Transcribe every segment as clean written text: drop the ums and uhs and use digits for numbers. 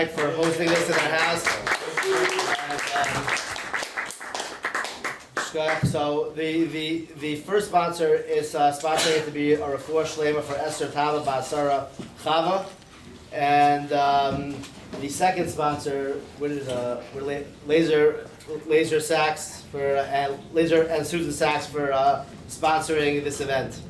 tonight for hosting this in our house. So the first sponsor is sponsoring it to be a refuah shlema for Esther Tava Basara Chava, and the second sponsor Laser Sachs for Laser and Susan Sachs for sponsoring this event.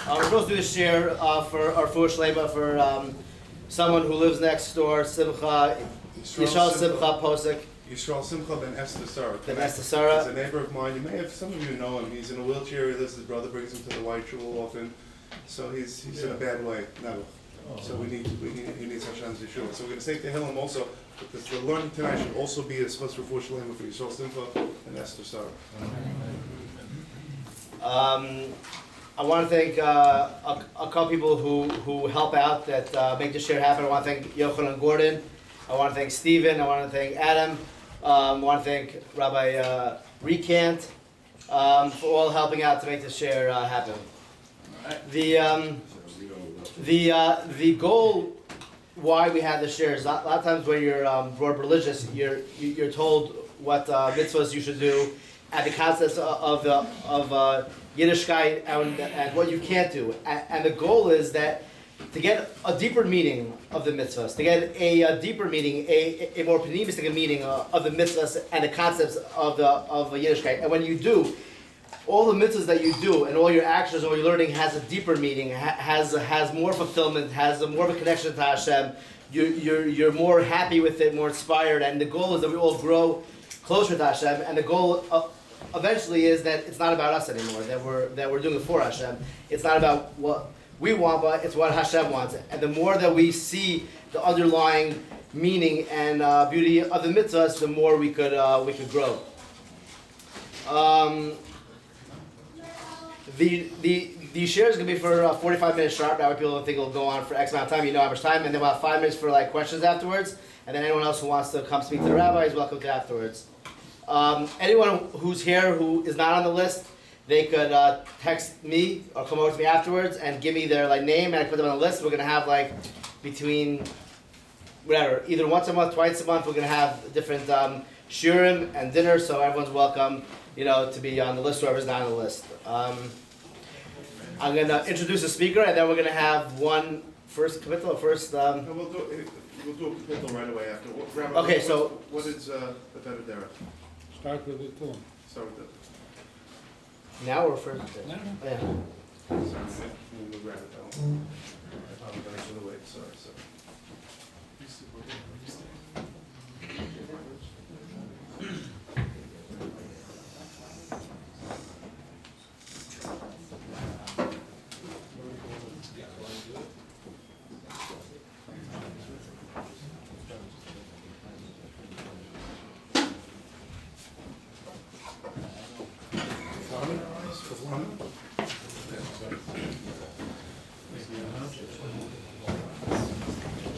We're supposed to do the share for our refuah shlema for someone who lives next door, Simcha. Yishal Simcha Posek. Yishal Simcha ben Esther Sarah. Ben Esther Sarah. He's a neighbor of mine. You may have, some of you know him. He's in a wheelchair. He lives. His brother brings him to the White Shul often. So he's in a bad way. No. So he needs Hashem's Yeshua. So we're going to say to Hillel also, but the learning tonight should also be a supposed refuah shlema for Yishal Simcha and Esther Sarah. I want to thank a couple people who help out that make this share happen. I want to thank Yochanan Gordon. I want to thank Stephen. I want to thank Adam. I want to thank Rabbi Recant for all helping out to make this share happen. The goal why we have this share is a lot of times when you're brought up religious, you're told what mitzvahs you should do, and the concepts of Yiddishkeit and what you can't do. And the goal is that to get a deeper meaning of the mitzvahs, to get a deeper meaning, a more pneumistic meaning of the mitzvahs and the concepts of Yiddishkeit. And when you do, all the mitzvahs that you do and all your actions, all your learning has a deeper meaning, has more fulfillment, has more of a connection to Hashem. You're more happy with it, more inspired. And the goal is that we all grow closer to Hashem. And the goal eventually is that it's not about us anymore, that we're doing it for Hashem. It's not about what we want, but it's what Hashem wants. And the more that we see the underlying meaning and beauty of the mitzvahs, the more we could grow. The share is going to be for 45 minutes sharp. That way people don't think it'll go on for X amount of time. You know how much time. And then we'll have 5 minutes for questions afterwards. And then anyone else who wants to come speak to the rabbi is welcome to afterwards. Anyone who's here who is not on the list, they could text me or come over to me afterwards and give me their name, and I put them on the list. We're going to have between whatever, either once a month, twice a month, we're going to have different shiurim and dinner, so everyone's welcome, to be on the list, whoever's not on the list. I'm going to introduce a speaker, and then we're going to have one first committal, No, we'll do a committal right away after. Rabbi, Okay, so what is the better derech? Start with the tune. Start with now or first? No. Yeah. we'll grab it down. I'm going to wait. Sorry.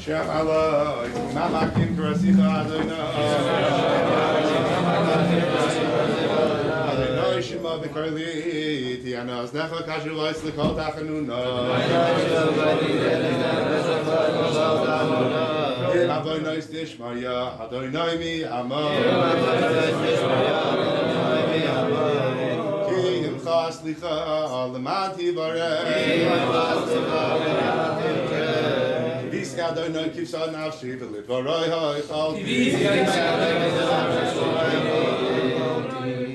Shalom, Mamakim Krasicha Adonai Shema B'Karli Tiana Aznecha Kasher Lois L'Kol Tachanuna Adonai Stishmaya Adonai Mi Amah Ki Imcha Slicha Lamati Bareh Adonai Kivsa Nafshi V'Lidvaroi Ha'ichalti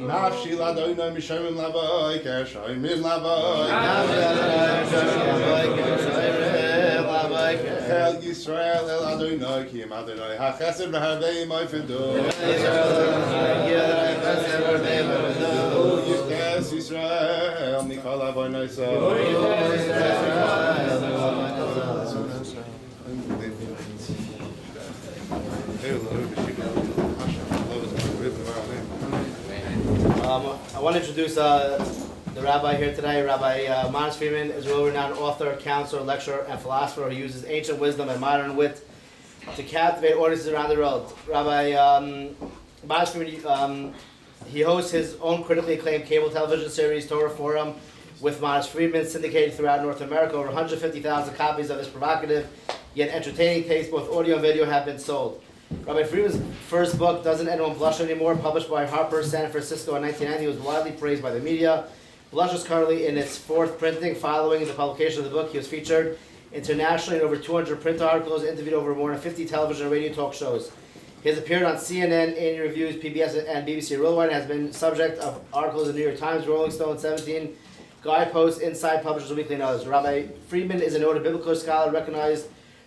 Nafshi L'Adonai Misharim Lavoi Kershayim Lavoi Chel Yisrael El Adonai Kim Adonai HaChesed V'Harvei Moifidu Yichtes Yisrael Mikol Avonai So I want to introduce the rabbi here today, Rabbi Mannis Friedman, is a world-renowned author, counselor, lecturer, and philosopher who uses ancient wisdom and modern wit to captivate audiences around the world. Rabbi Mannis Friedman, he hosts his own critically acclaimed cable television series, Torah Forum, with Mannis Friedman syndicated throughout North America. Over 150,000 copies of his provocative yet entertaining tapes, both audio and video, have been sold. Rabbi Friedman's first book, Doesn't Anyone Blush Anymore, published by Harper, San Francisco in 1990, was widely praised by the media. Blush is currently in its fourth printing. Following the publication of the book, he was featured internationally in over 200 print articles, interviewed over more than 50 television and radio talk shows. He has appeared on CNN, A&E Reviews, PBS, and BBC Worldwide, and has been subject of articles in the New York Times, Rolling Stone, 17, Guidepost, Inside, Publishers Weekly, and others. Rabbi Friedman is a noted biblical scholar recognized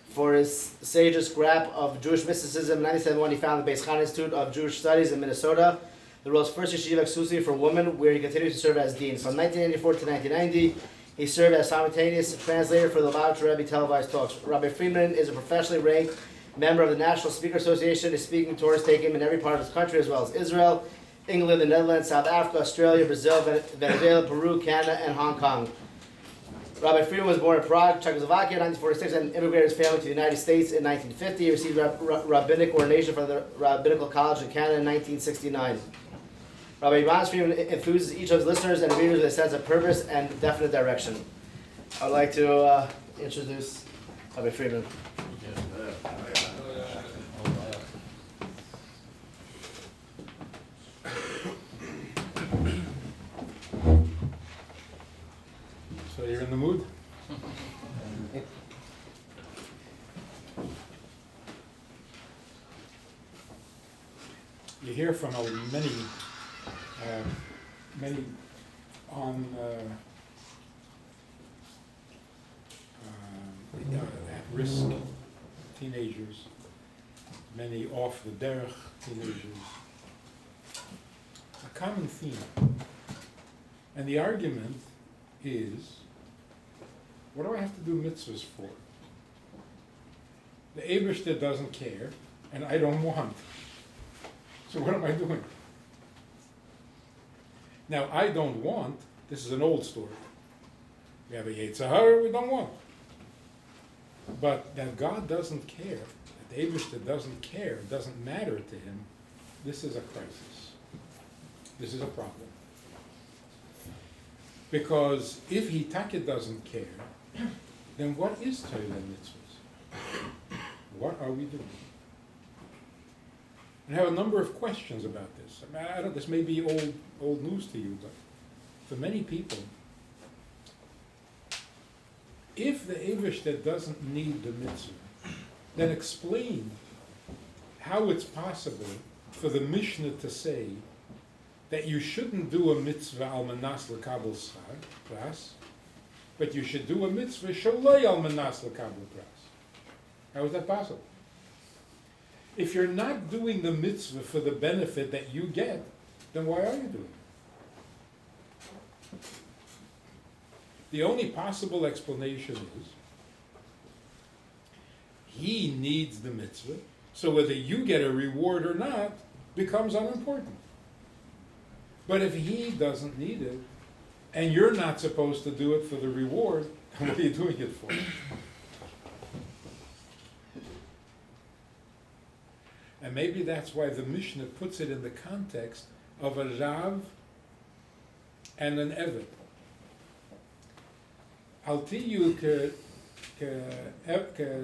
for his sage scrap of Jewish mysticism. In 1971, he founded the Beis Chana Institute of Jewish Studies in Minnesota, the world's first yeshiva exclusively for women, where he continues to serve as dean. From 1984 to 1990, he served as simultaneous translator for the Lubavitcher Rebbe televised talks. Rabbi Friedman is a professionally ranked member of the National Speaker Association. His speaking tours take him in every part of his country, as well as Israel, England, the Netherlands, South Africa, Australia, Brazil, Venezuela, Peru, Canada, and Hong Kong. Rabbi Friedman was born in Prague, Czechoslovakia in 1946 and immigrated his family to the United States in 1950. He received rabbinic ordination from the Rabbinical College in Canada in 1969. Rabbi Mannis Friedman enthuses each of his listeners and readers with a sense of purpose and definite direction. I'd like to introduce Rabbi Friedman. So you're in the mood? You hear from many on at-risk teenagers, many off the derech teenagers. A common theme. And the argument is, what do I have to do mitzvahs for? The Eibishter doesn't care, and I don't want. So what am I doing? Now, I don't want, this is an old story. We have a Yetzer Hara, we don't want. But that God doesn't care, that the Eibishter doesn't care, it doesn't matter to him, this is a crisis. This is a problem. Because if he taka doesn't care, then what is Torah and mitzvahs? What are we doing? And I have a number of questions about this. I don't, this may be old news to you, but for many people, if the Eibishter doesn't need the mitzvah, then explain how it's possible for the Mishnah to say that you shouldn't do a mitzvah al manas l'kabel pras, but you should do a mitzvah shaloi al manas l'kabel pras. How is that possible? If you're not doing the mitzvah for the benefit that you get, then why are you doing it? The only possible explanation is he needs the mitzvah, so whether you get a reward or not becomes unimportant. But if he doesn't need it, and you're not supposed to do it for the reward, then what are you doing it for? And maybe that's why the Mishnah puts it in the context of a Rav and an Eved. Al tiyu ka'avodim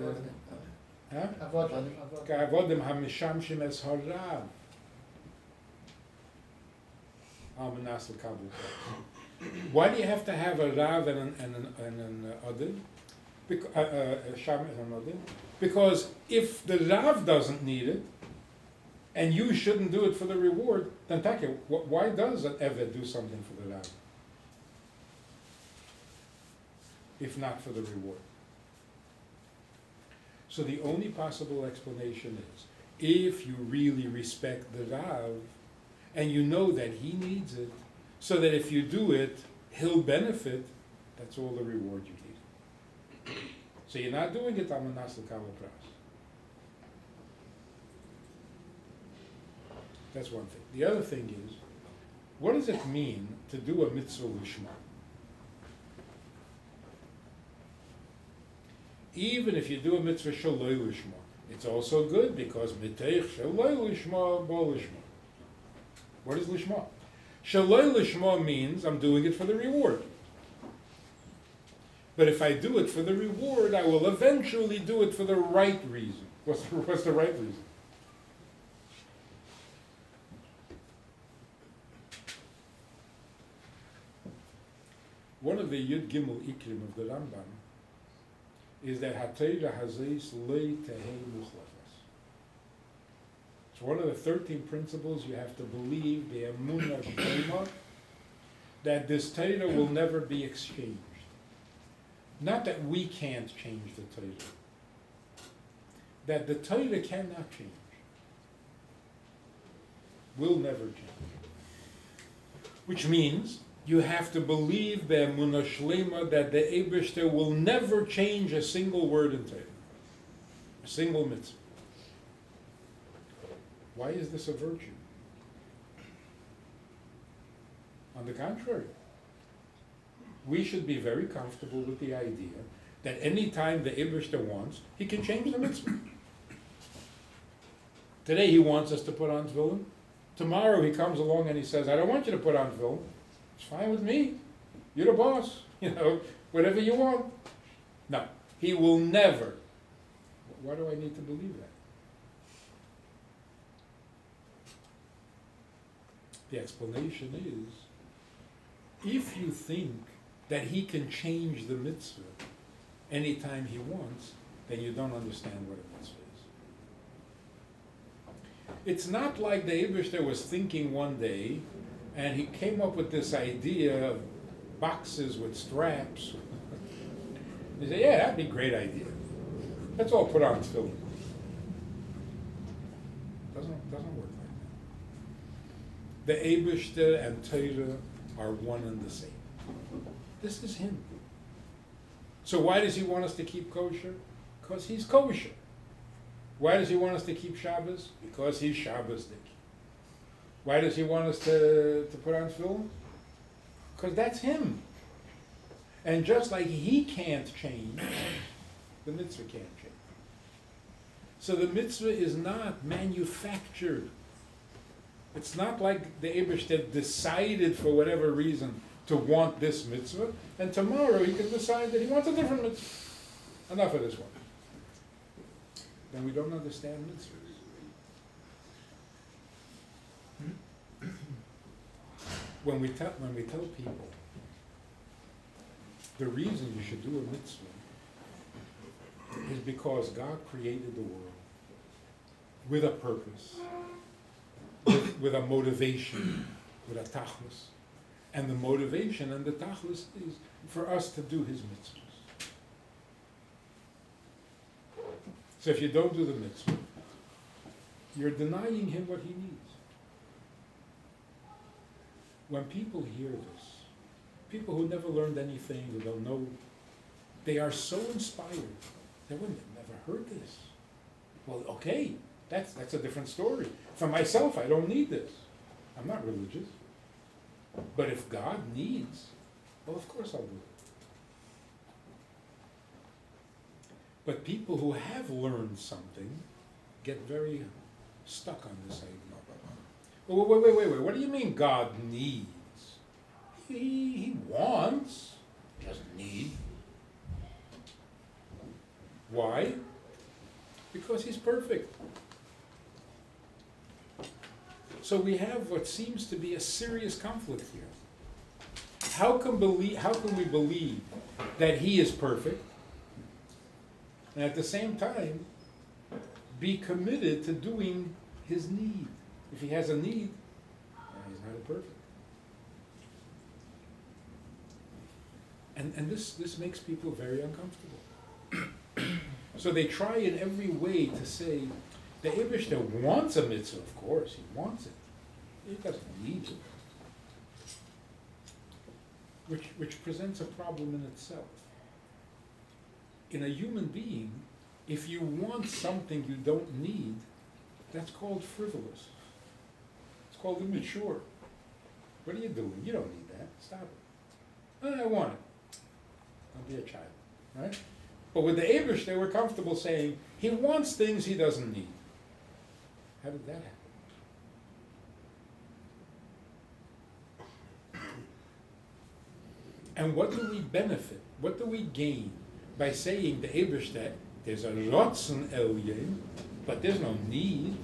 hamishamshim es harav al manas l'kabel. Why do you have to have a Rav and an Adin? Because if the Rav doesn't need it, and you shouldn't do it for the reward, then why does an Eved do something for the Rav? If not for the reward. So the only possible explanation is, if you really respect the Rav, and you know that he needs it, so that if you do it, he'll benefit, that's all the reward you need. So you're not doing it on manas l'kabel pras. That's one thing. The other thing is, what does it mean to do a mitzvah lishma? Even if you do a mitzvah shaloi lishma, it's also good because miteich shaloi lishma bo lishma. What is lishma? Shaloi lishma means I'm doing it for the reward. But if I do it for the reward, I will eventually do it for the right reason. What's the right reason? One of the Yud Gimel Ikrim of the Rambam is that Hatayra Hazeis Lei Tehei Muchlafas. It's one of the 13 principles you have to believe, the Emunah B'Torah, that this Torah will never be exchanged. Not that we can't change the Torah, that the Torah cannot change, will never change. Which means you have to believe the Emunah Shlema that the Eibishter will never change a single word in Torah, a single mitzvah. Why is this a virtue? On the contrary, we should be very comfortable with the idea that any time the Eibishter wants, he can change the mitzvah. Today he wants us to put on tefillin. Tomorrow he comes along and he says, I don't want you to put on tefillin. It's fine with me. You're the boss. Whatever you want. No, he will never. Why do I need to believe that? The explanation is, if you think that he can change the mitzvah anytime he wants, then you don't understand what a mitzvah is. It's not like the Eibishter was thinking one day and he came up with this idea of boxes with straps. He said, yeah, that'd be a great idea. Let's all put on tefillin. Doesn't work like that. The Eibishter and Torah are one and the same. This is him. So why does he want us to keep kosher? Because he's kosher. Why does he want us to keep Shabbos? Because he's Shabbosdik. Why does he want us to put on tefillin? Because that's him. And just like he can't change, the mitzvah can't change. So the mitzvah is not manufactured. It's not like the Eibishter decided for whatever reason to want this mitzvah, and tomorrow he can decide that he wants a different mitzvah. Enough of this one. Then we don't understand mitzvahs. When we tell people the reason you should do a mitzvah is because God created the world with a purpose, with a motivation, with a tachlis. And the motivation and the tachlis is for us to do his mitzvahs. So if you don't do the mitzvah, you're denying him what he needs. When people hear this, people who never learned anything, who don't know, they are so inspired. They wouldn't have never heard this. Well, okay, that's a different story. For myself, I don't need this. I'm not religious. But if God needs, well, of course I'll do it. But people who have learned something get very stuck on this idea. Well, wait. What do you mean God needs? He wants. He doesn't need. Why? Because he's perfect. So we have what seems to be a serious conflict here. How can we believe that he is perfect and at the same time be committed to doing his need? If he has a need, he's not perfect. And this makes people very uncomfortable. So they try in every way to say, the Eibishter wants a mitzvah, of course, he wants it. He doesn't need it. Which presents a problem in itself. In a human being, if you want something you don't need, that's called frivolous. It's called immature. What are you doing? You don't need that. Stop it. Oh, I want it. Don't be a child, right? But with the Eibishter, we're comfortable saying he wants things he doesn't need. How did that happen? And what do we benefit? What do we gain by saying the Eibishter, there's a Rotzen Elyon, but there's no need?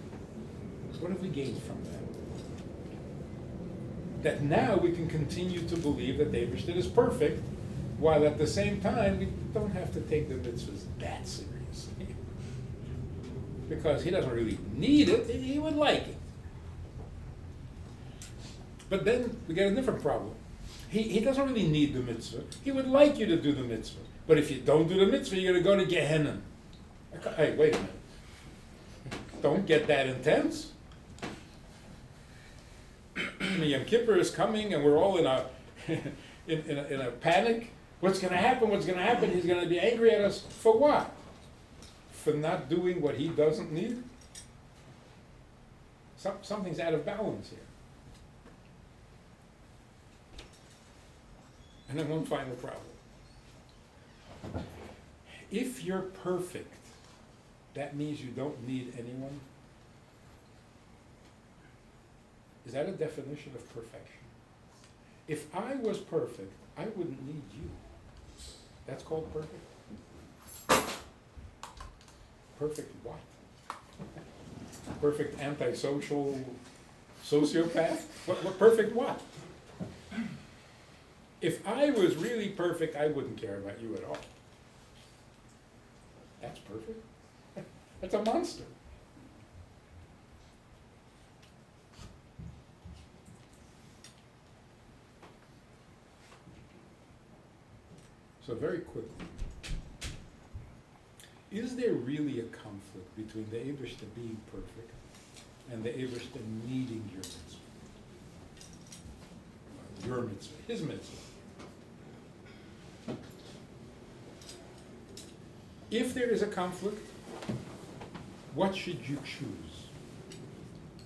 What have we gained from that? That now we can continue to believe that the Eibishter is perfect, while at the same time we don't have to take the mitzvahs that seriously. Because he doesn't really need it, he would like it. But then we get a different problem. He doesn't really need the mitzvah. He would like you to do the mitzvah. But if you don't do the mitzvah, you're going to go to Gehenna. Hey, wait a minute. Don't get that intense. Yom Kippur is coming and we're all in a in a panic. What's going to happen? What's going to happen? He's going to be angry at us for what? For not doing what he doesn't need? Something's out of balance here. And then one final problem. If you're perfect, that means you don't need anyone? Is that a definition of perfection? If I was perfect, I wouldn't need you. That's called perfect? Perfect what? Perfect antisocial sociopath? What perfect what? If I was really perfect, I wouldn't care about you at all. That's perfect? That's a monster. So very quickly, is there really a conflict between the Eibishter being perfect and the Eibishter needing your mitzvah? Your mitzvah, his mitzvah. If there is a conflict, what should you choose?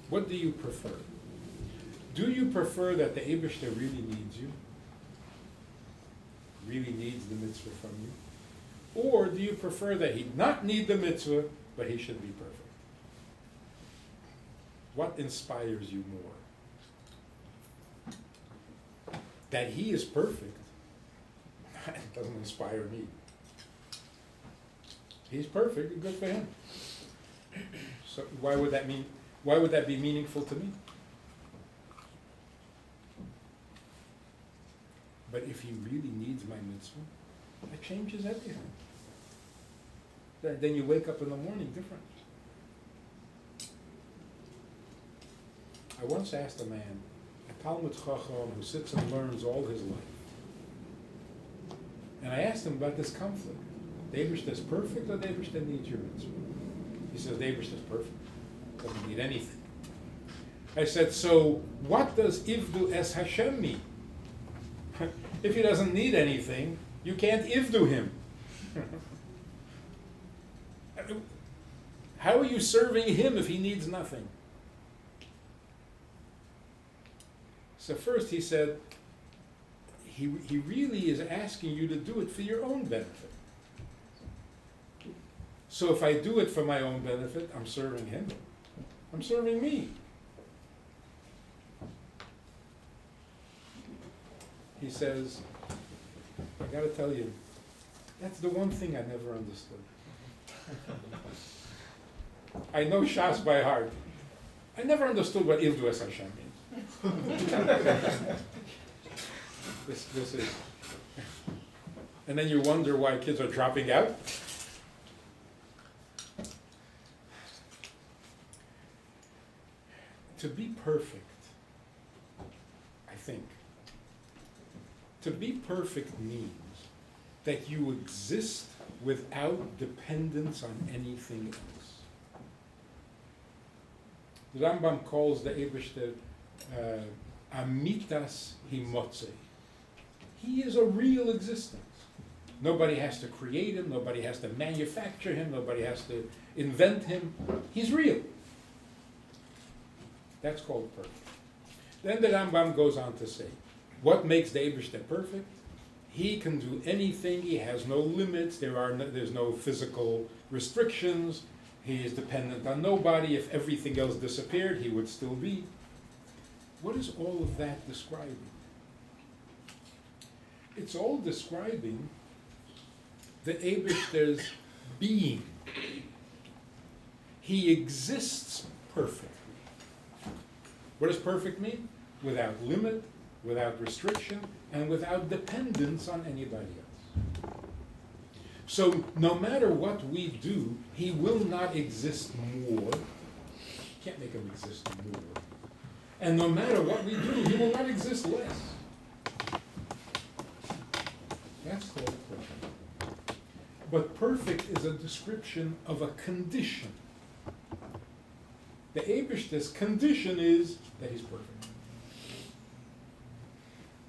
What do you prefer? Do you prefer that the Eibishter really needs you? Really needs the mitzvah from you? Or do you prefer that he not need the mitzvah, but he should be perfect? What inspires you more? That he is perfect, it doesn't inspire me. He's perfect, good for him. So why would that be meaningful to me? But if he really needs my mitzvah, that changes everything. Then you wake up in the morning different. I once asked a man, a Talmud Chacham who sits and learns all his life. And I asked him about this conflict. The Eibishter is perfect or the Eibishter needs your mitzvah? He says the Eibishter is perfect. Doesn't need anything. I said, so what does Ivdu es Hashem mean? If he doesn't need anything, you can't Ivdu him. How are you serving him if he needs nothing? So first he said, he really is asking you to do it for your own benefit. So if I do it for my own benefit, I'm serving him. I'm serving me. He says, I gotta tell you, that's the one thing I never understood. I know Shas by heart. I never understood what Ivdu es Hashem means. This is, and then you wonder why kids are dropping out. To be perfect, I think, to be perfect means that you exist without dependence on anything else. The Rambam calls the Eibishter Amitas Himotze. He is a real existence. Nobody has to create him, nobody has to manufacture him, nobody has to invent him. He's real. That's called perfect. Then the Rambam goes on to say, what makes the Eibishter perfect? He can do anything, he has no limits, there's no physical restrictions, he is dependent on nobody. If everything else disappeared, he would still be. What is all of that describing? It's all describing the Eibishter's being. He exists perfectly. What does perfect mean? Without limit, without restriction, and without dependence on anybody else. So no matter what we do, he will not exist more. Can't make him exist more. And no matter what we do, he will not exist less. That's called perfect. But perfect is a description of a condition. The Eibishter's condition is that he's perfect.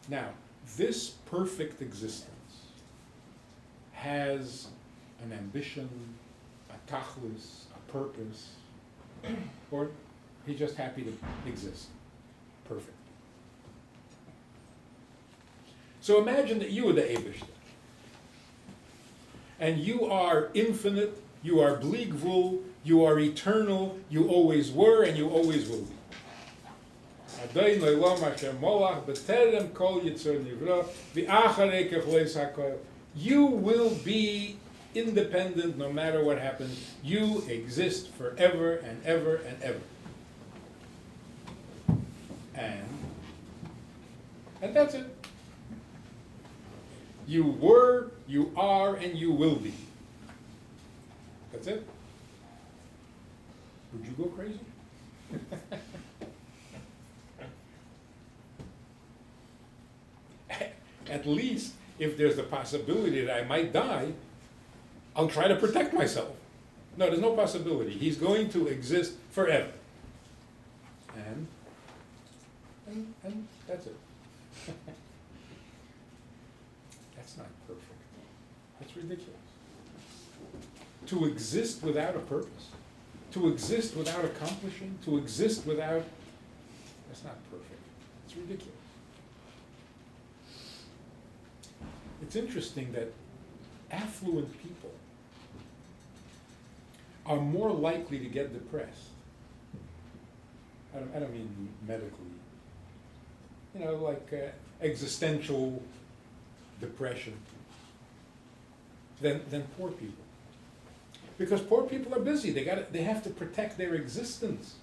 Now, this perfect existence has an ambition, a tachlis, a purpose, or he's just happy to exist. Perfect. So imagine that you are the Eibishter. And you are infinite, you are bli gvul, you are eternal, you always were and you always will be. Adon le'olam Hashem molach b'terem kol yitzur nivra v'acharei kechleis hakol. You will be independent no matter what happens. You exist forever and ever and ever. And that's it. You were, you are, and you will be. That's it. Would you go crazy? At least, if there's the possibility that I might die, I'll try to protect myself. No, there's no possibility. He's going to exist forever. And that's it. That's not perfect. That's ridiculous. To exist without a purpose, to exist without accomplishing, to exist without, that's not perfect. It's ridiculous. It's interesting that affluent people are more likely to get depressed. I don't mean medically. You know, like existential depression than poor people. Because poor people are busy. They have to protect their existence.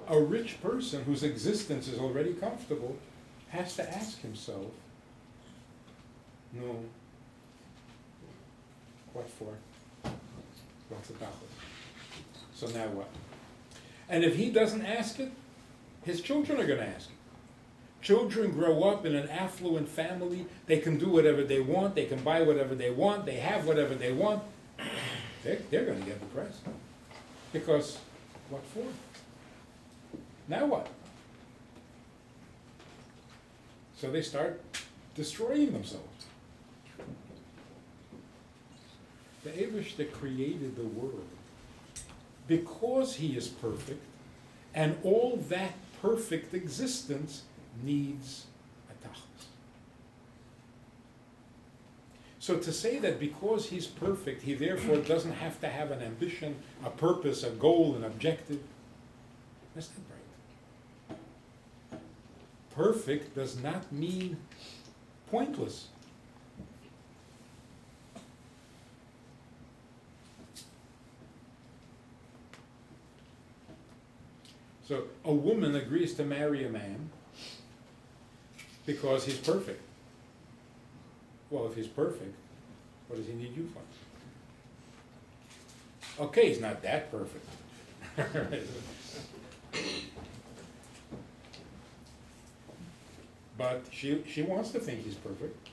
A rich person whose existence is already comfortable has to ask himself, no, what for? What's the tachlis? So now what? And if he doesn't ask it, his children are going to ask it. Children grow up in an affluent family. They can do whatever they want. They can buy whatever they want. They have whatever they want. They're going to get depressed. Because what for? Now what? So they start destroying themselves. The Eibishter created the world because he is perfect, and all that perfect existence needs a tachlis. So to say that because he's perfect, he therefore doesn't have to have an ambition, a purpose, a goal, an objective, that's not right. Perfect does not mean pointless. So a woman agrees to marry a man because he's perfect. Well, if he's perfect, what does he need you for? Okay, he's not that perfect. But she wants to think he's perfect.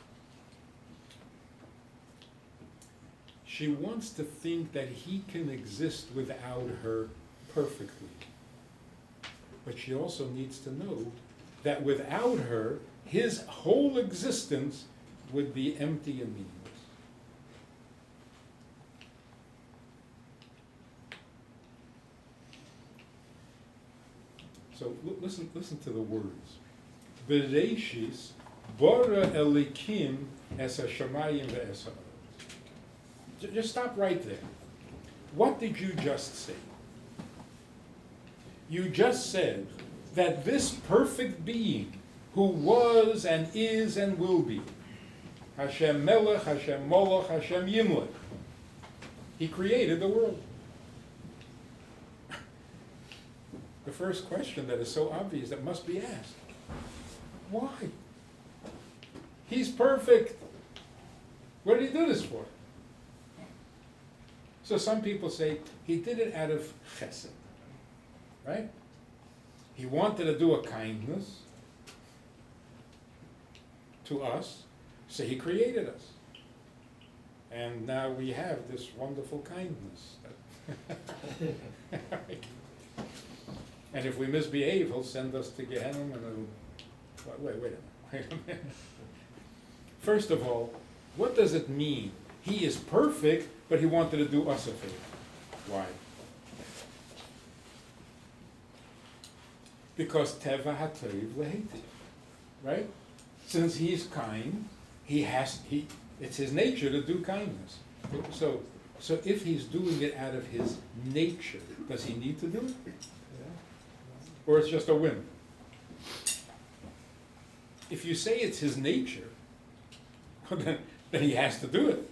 She wants to think that he can exist without her perfectly. But she also needs to know that without her, his whole existence would be empty and meaningless. So listen to the words. Bereshis bara elikim es hashamayim ve'es ha'aretz. Just stop right there. What did you just say? You just said that this perfect being who was and is and will be. Hashem Melech, Hashem Molech, Hashem Yimlech. He created the world. The first question that is so obvious that must be asked, why? He's perfect. What did he do this for? So some people say he did it out of chesed, right? He wanted to do a kindness to us, so he created us. And now we have this wonderful kindness. And if we misbehave, he'll send us to Gehenna and it'll... Wait a minute. First of all, what does it mean? He is perfect, but he wanted to do us a favor. Why? Because Teva HaTov Lehetiv, right? Since he's kind, it's his nature to do kindness. So if he's doing it out of his nature, does he need to do it? Or it's just a whim? If you say it's his nature, then he has to do it.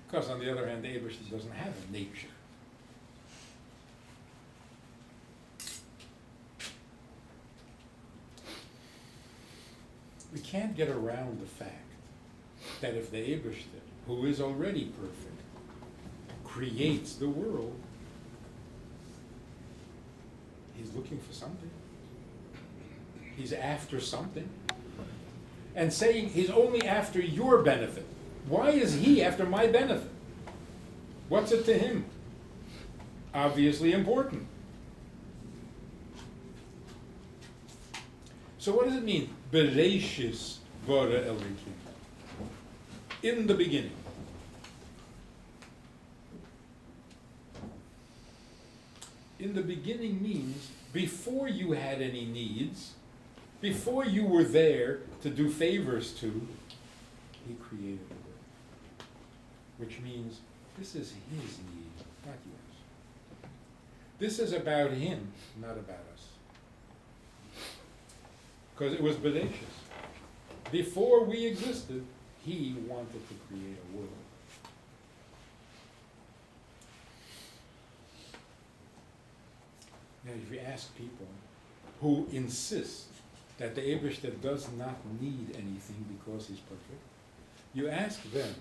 Because on the other hand, the Eibishter doesn't have a nature. We can't get around the fact that if the Eibishter, who is already perfect, creates the world, he's looking for something. He's after something. And saying he's only after your benefit. Why is he after my benefit? What's it to him? Obviously important. So what does it mean? Bereshis bara Elokim. In the beginning. In the beginning means before you had any needs, before you were there to do favors to, he created the world. Which means this is his need, not yours. This is about him, not about us. Because it was Bereshis. Before we existed, he wanted to create a world. Now, if you ask people who insist that the Eibishter does not need anything because he's perfect, you ask them,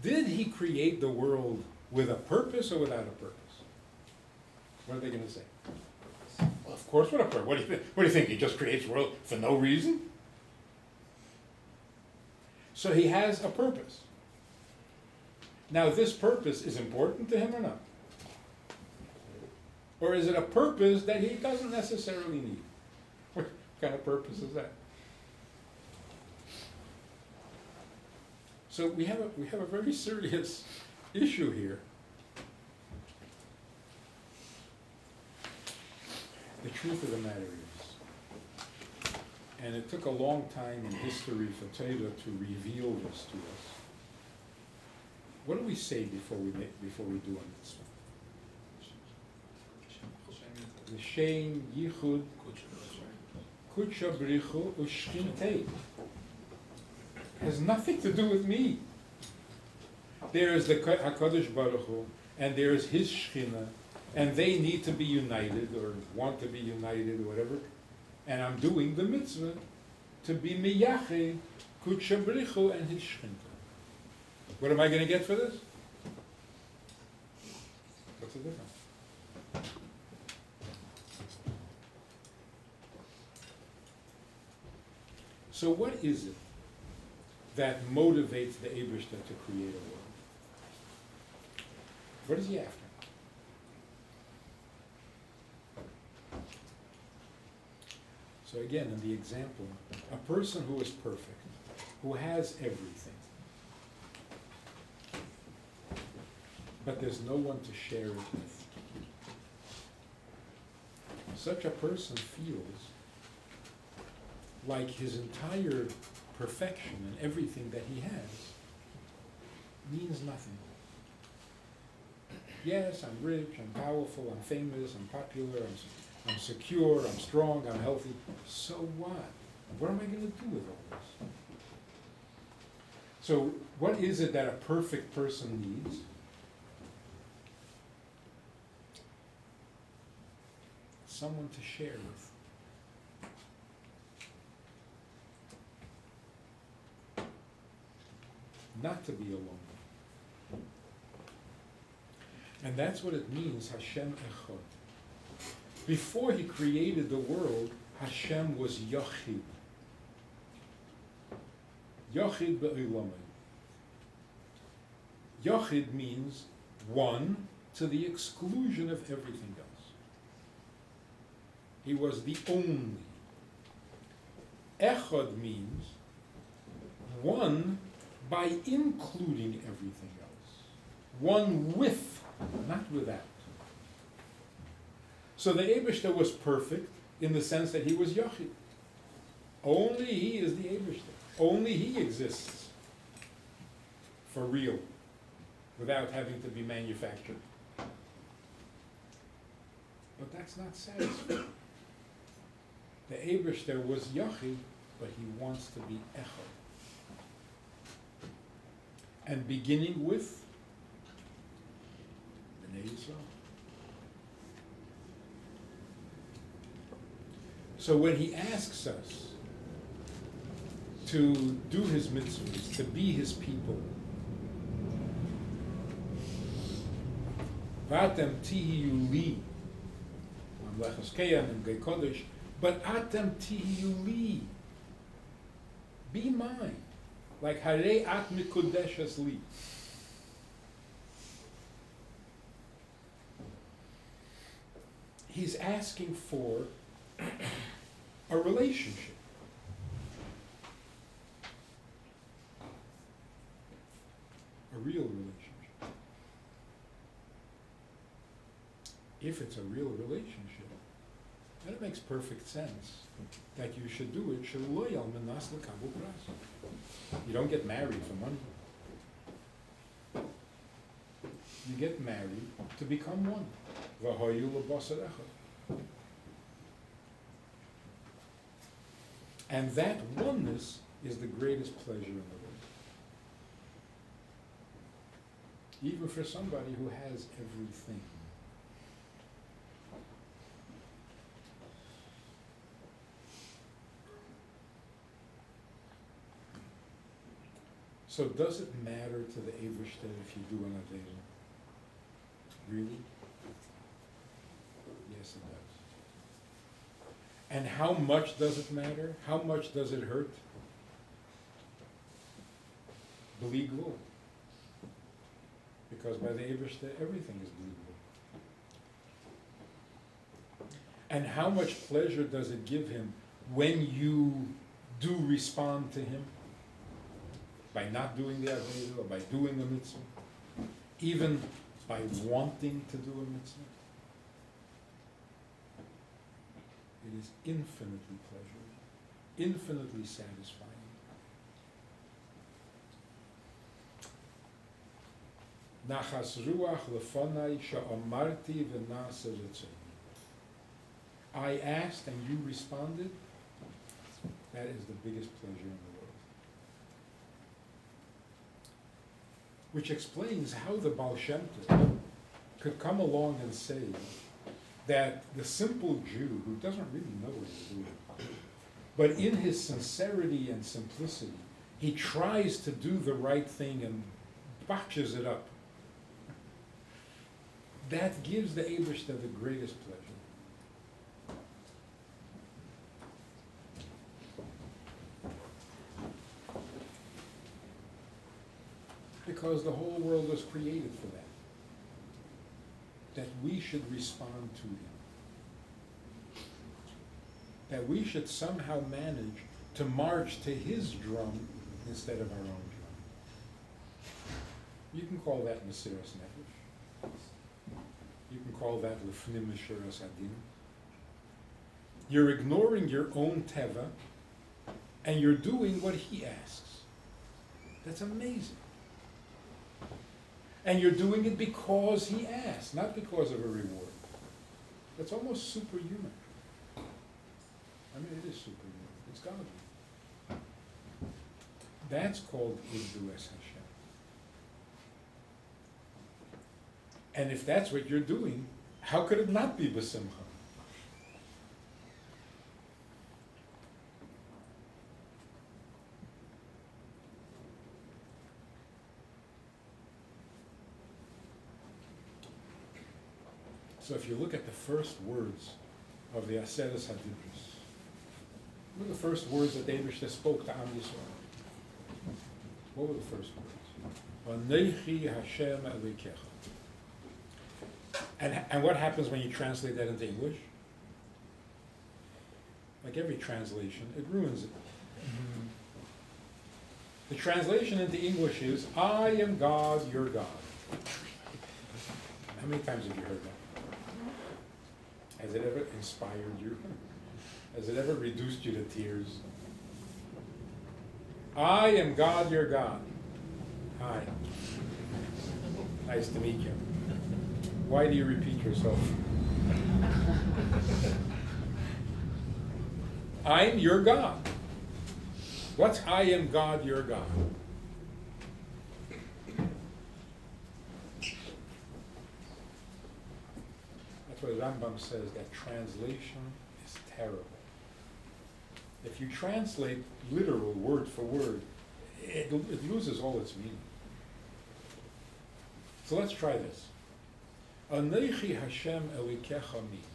did he create the world with a purpose or without a purpose? What are they going to say? Well, of course, with a purpose. What do you think? He just creates the world for no reason? So he has a purpose. Now, this purpose is important to him or not? Or is it a purpose that he doesn't necessarily need? What kind of purpose is that? So we have a very serious issue here. The truth of the matter is, and it took a long time in history for Torah to reveal this to us. What do we say before we do a mitzvah? L'shem yichud kudsha brichu u'shchintei. Has nothing to do with me. There is the HaKadosh Baruch Hu, and there is his Shechina, and they need to be united, or want to be united, or whatever. And I'm doing the mitzvah to be miyached kudsha brichu and his Shechina. What am I going to get for this? What's the difference? So what is it that motivates the Eibishter to create a world? What is he after? So again, in the example, a person who is perfect, who has everything, but there's no one to share it with. Such a person feels like his entire perfection and everything that he has means nothing. Yes, I'm rich, I'm powerful, I'm famous, I'm popular, I'm secure, I'm strong, I'm healthy. So what? What am I going to do with all this? So what is it that a perfect person needs? Someone to share with. Not to be alone. And that's what it means, Hashem Echad. Before he created the world, Hashem was Yachid. Yachid be'olamai. Yachid means one to the exclusion of everything else. He was the only. Echad means one by including everything else. One with, not without. So the Eibishter was perfect in the sense that he was Yachid. Only he is the Eibishter. Only he exists for real, without having to be manufactured. But that's not satisfying. The Eibishter was Yachid, but he wants to be Echad. And beginning with Bnei Yisrael. So when he asks us to do his mitzvahs, to be his people, V'atem tihiyu li, Mamlechas Kayam and Kodesh, but atem tihiyu li, be mine, like Harei at mikudeshas li. He's asking for a relationship. A real relationship. If it's a real relationship, then it makes perfect sense that you should do it. You don't get married for money. You get married to become one. And that oneness is the greatest pleasure in the world. Even for somebody who has everything. So does it matter to the Eibishter if you do an Aveda? Really? Yes, it does. And how much does it matter? How much does it hurt? Believable. Because by the Eibishter, everything is believable. And how much pleasure does it give him when you do respond to him? By not doing the Aveda, or by doing the mitzvah? Even by wanting to do a mitzvah? It is infinitely pleasurable, infinitely satisfying. Nachas ruach lefonai sha'amarti v'na'aseh ritzoni. I asked and you responded. That is the biggest pleasure in the world. Which explains how the Baal Shem Tov could come along and say that the simple Jew who doesn't really know what he's doing, but in his sincerity and simplicity, he tries to do the right thing and botches it up. That gives the Eibishter the greatest pleasure. Because the whole world was created for that. That we should respond to him. That we should somehow manage to march to his drum instead of our own drum. You can call that Mesiras Nefesh. You can call that Lefnim Meshuras Adin. You're ignoring your own teva, and you're doing what he asks. That's amazing. And you're doing it because he asked, not because of a reward. That's almost superhuman. I mean, it is superhuman. It's gotta be. That's called Ibdu Es Hashem. And if that's what you're doing, how could it not be B'Simcha? So if you look at the first words of the Aseres HaDibros, what were the first words that the Eibishter spoke to Am Yisrael? What were the first words? Anechi Hashem Elokecha. And what happens when you translate that into English? Like every translation, it ruins it. The translation into English is, I am God, your God. How many times have you heard that? Has it ever inspired you? Has it ever reduced you to tears? I am God, your God. Hi. Nice to meet you. Why do you repeat yourself? I'm your God. What's I am God, your God? That's why Rambam says that translation is terrible. If you translate literal word for word, it loses all its meaning. So let's try this. Anechi Hashem Elokecha means,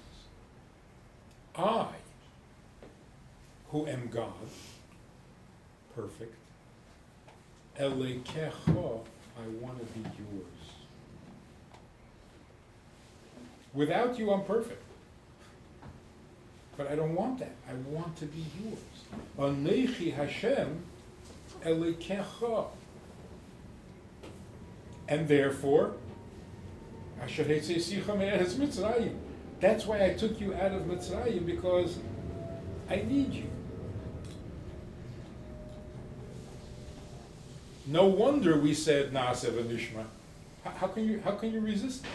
I, who am God, perfect, Elokecha, I want to be yours. Without you, I'm perfect. But I don't want that. I want to be yours. Anechi Hashem Elokecha. And therefore, that's why I took you out of Mitzrayim, because I need you. No wonder we said Na'aseh v'nishma. How can you resist that?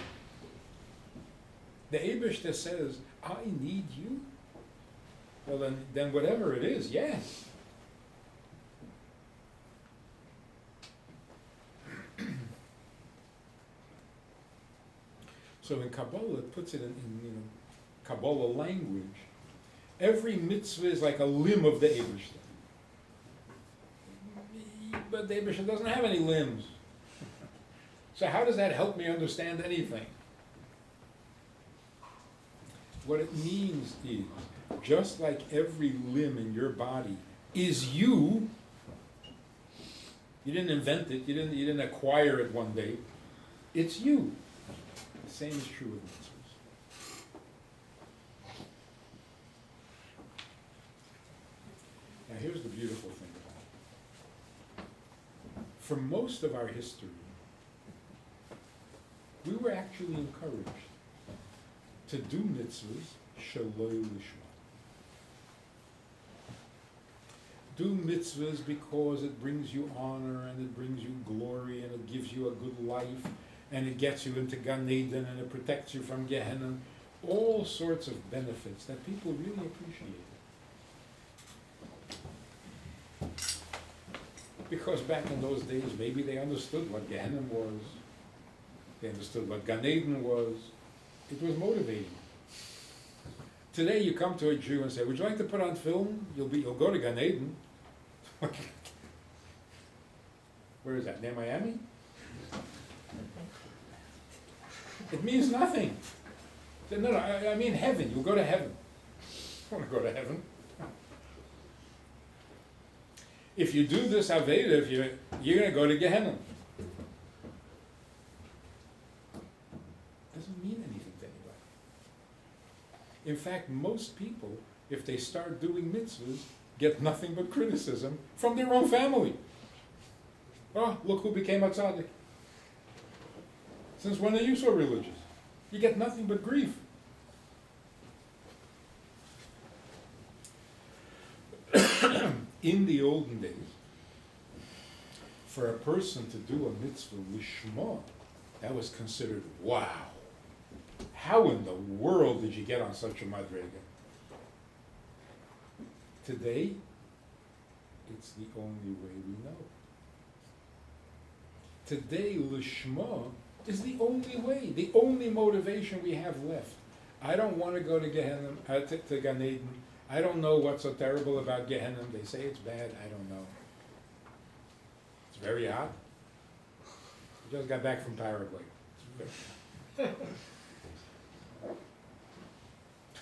The Eibishter says, I need you. Well, then whatever it is, yes. So in Kabbalah, it puts it in Kabbalah language. Every mitzvah is like a limb of the Eibishter. But the Eibishter doesn't have any limbs. So how does that help me understand anything? What it means is, just like every limb in your body is you, you didn't invent it, you didn't acquire it one day, it's you. The same is true with mitzvahs. Now here's the beautiful thing about it. For most of our history, we were actually encouraged to do mitzvahs shaloi lishma. Do mitzvahs because it brings you honor and it brings you glory and it gives you a good life and it gets you into Gan Eden and it protects you from Gehenna. All sorts of benefits that people really appreciate. Because back in those days, maybe they understood what Gehenna was. They understood what Gan Eden was. It was motivating. Today you come to a Jew and say, would you like to put on film? You'll go to Gan Eden. Where is that? Near Miami? It means nothing. No, I mean heaven. You'll go to heaven. I want to go to heaven. If you do this Aveda, you're going to go to Gehenna. Doesn't mean anything to anybody. In fact, most people, if they start doing mitzvahs, get nothing but criticism from their own family. Oh, look who became a tzaddik. Since when are you so religious? You get nothing but grief. In the olden days, for a person to do a mitzvah lishma, that was considered, wow. How in the world did you get on such a madrega? Today, it's the only way we know. Today, Lishma is the only way, the only motivation we have left. I don't want to go to Gehenna, to Gan Eden. I don't know what's so terrible about Gehenna. They say it's bad. I don't know. It's very hot. I just got back from Paraguay.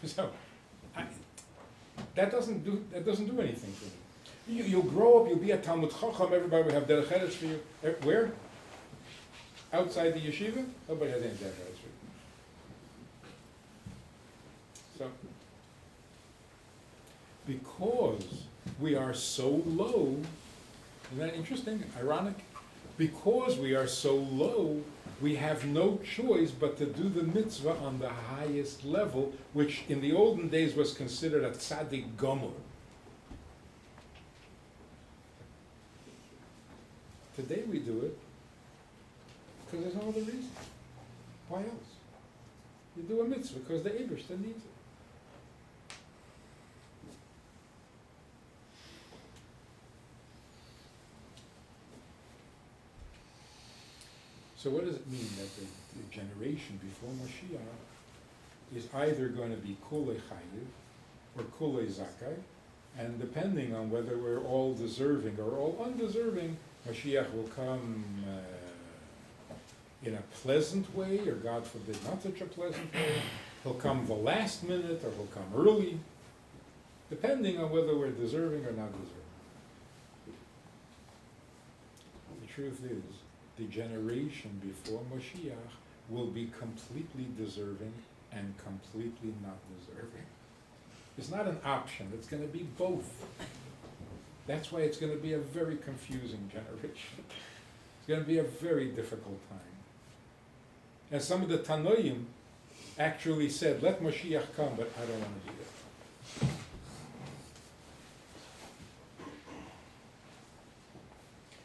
So, that doesn't do anything for me. You'll grow up. You'll be a Talmud Chacham. Everybody will have derech eretz for you. Where? Outside the yeshiva? Nobody has any derech eretz for you. So, because we are so low, isn't that interesting? Ironic? Because we are so low, we have no choice but to do the mitzvah on the highest level, which in the olden days was considered a tzaddik gomor. Today we do it because there's no other reason. Why else? You do a mitzvah because the Eibishter needs it. So what does it mean that the generation before Mashiach is either going to be Kulei Chayiv or Kulei Zakai, and depending on whether we're all deserving or all undeserving, Mashiach will come in a pleasant way, or God forbid, not such a pleasant way. He'll come the last minute, or he'll come early, depending on whether we're deserving or not deserving. The truth is, the generation before Mashiach will be completely deserving and completely not deserving. It's not an option, it's going to be both. That's why it's going to be a very confusing generation. It's going to be a very difficult time. And some of the Tanoim actually said, let Mashiach come, but I don't want to be there.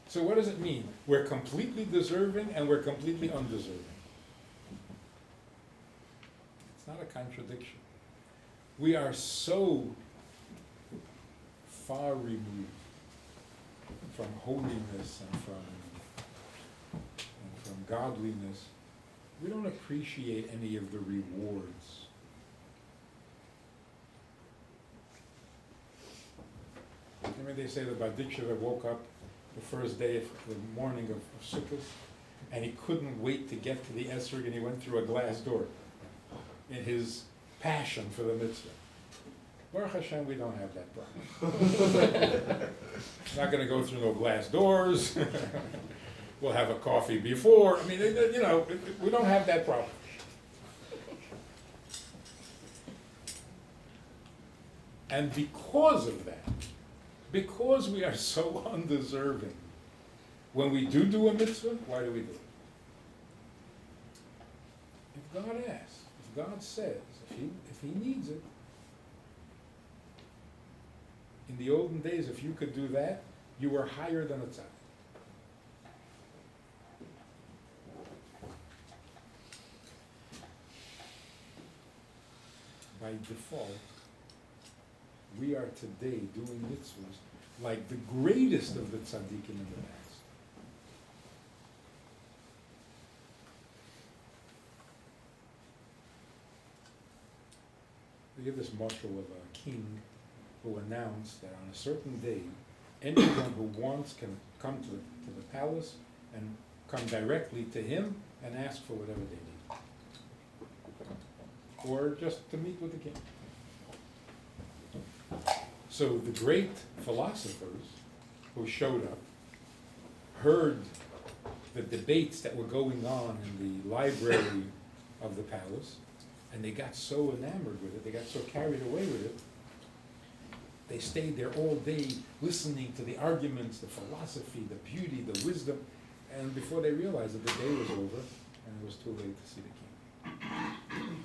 So what does it mean? We're completely deserving and we're completely undeserving. It's not a contradiction. We are so far removed from holiness and from godliness. We don't appreciate any of the rewards. I mean, they say the Badikshiva woke up the first day of the morning of Sukkot, and he couldn't wait to get to the esrog, and he went through a glass door in his passion for the mitzvah. Baruch Hashem, we don't have that problem. Not going to go through no glass doors. We'll have a coffee before. I mean, you know, we don't have that problem. And because of that, because we are so undeserving, when we do a mitzvah, why do we do it? If God asks, if God says, if he needs it. In the olden days, if you could do that, you were higher than a tzaddik. By default, we are today doing mitzvahs like the greatest of the tzaddikim in the past. We give this marshal of a king who announced that on a certain day, anyone who wants can come to the palace and come directly to him and ask for whatever they need. Or just to meet with the king. So the great philosophers who showed up heard the debates that were going on in the library of the palace, and they got so enamored with it, they got so carried away with it, they stayed there all day listening to the arguments, the philosophy, the beauty, the wisdom, and before they realized that the day was over and it was too late to see the king.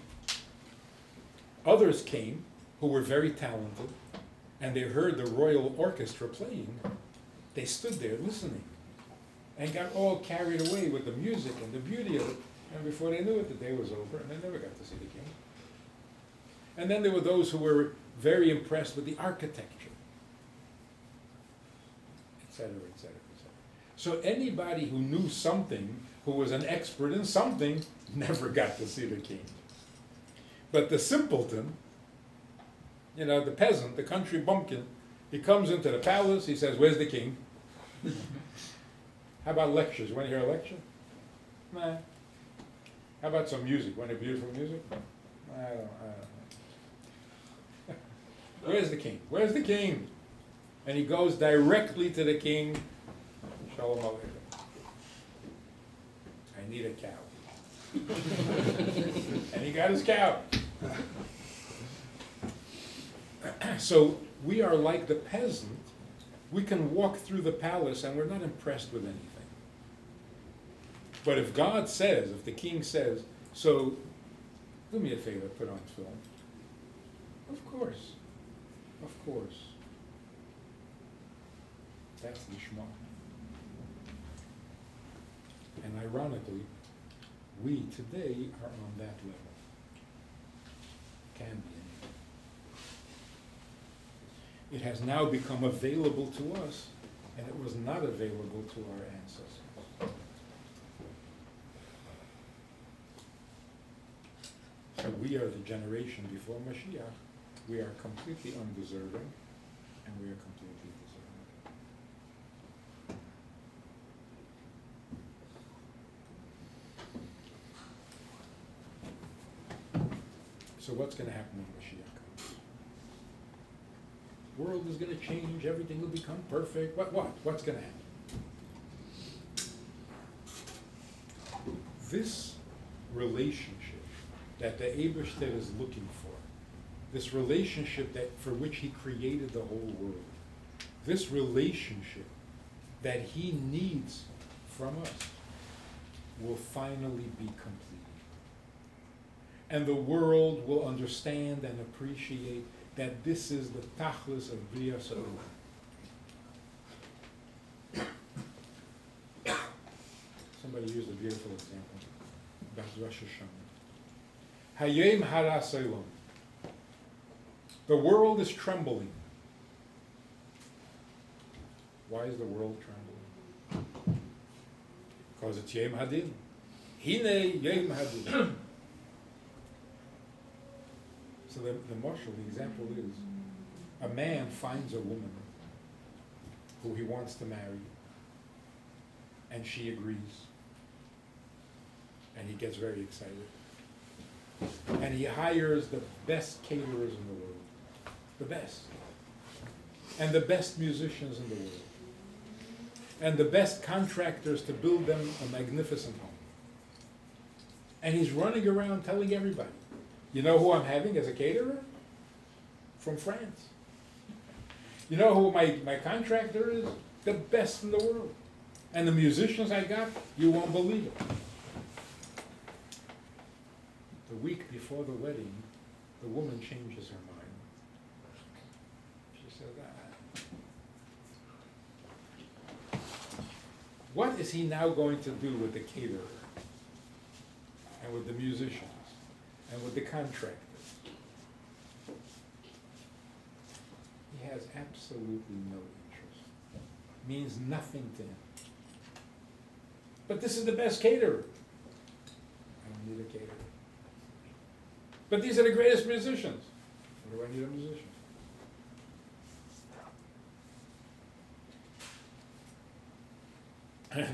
Others came who were very talented, and they heard the royal orchestra playing. They stood there listening and got all carried away with the music and the beauty of it, and before they knew it, the day was over and they never got to see the king. And then there were those who were very impressed with the architecture etc., etc., etc. So anybody who knew something, who was an expert in something, never got to see the king. But the simpleton, the peasant, the country bumpkin, he comes into the palace, he says, "Where's the king?" How about lectures? You want to hear a lecture? Nah. How about some music? Want to hear beautiful music? I don't know. Where's the king? Where's the king? And he goes directly to the king. Shalom Aleichem. I need a cow. And he got his cow. So we are like the peasant. We can walk through the palace and we're not impressed with anything. But if God says, if the king says, "So, do me a favor, put on film." Of course. Of course. That's the Shema. And ironically, we today are on that level. Can be. It has now become available to us, and it was not available to our ancestors. So we are the generation before Mashiach. We are completely undeserving, and we are completely deserving. So what's going to happen when Mashiach comes? The world is going to change. Everything will become perfect. What's going to happen? This relationship that the Eibishter is looking for, this relationship for which he created the whole world, this relationship that he needs from us will finally be complete. And the world will understand and appreciate that this is the tachlis of Brias Olam. Somebody used a beautiful example about Rosh Hashanah. Hayom haras olam. The world is trembling. Why is the world trembling? Because it's Yom Hadin. Hine Yom Hadin. So the marshal, the example is, a man finds a woman who he wants to marry, and she agrees, and he gets very excited. And he hires the best caterers in the world, the best, and the best musicians in the world, and the best contractors to build them a magnificent home. And he's running around telling everybody, "You know who I'm having as a caterer? From France. You know who my contractor is? The best in the world. And the musicians I got, you won't believe it." The week before the wedding, the woman changes her mind. She says, what is he now going to do with the caterer? And with the musicians? And with the contractors? He has absolutely no interest. Means nothing to him. But this is the best caterer. I don't need a caterer. But these are the greatest musicians. What do I need a musician?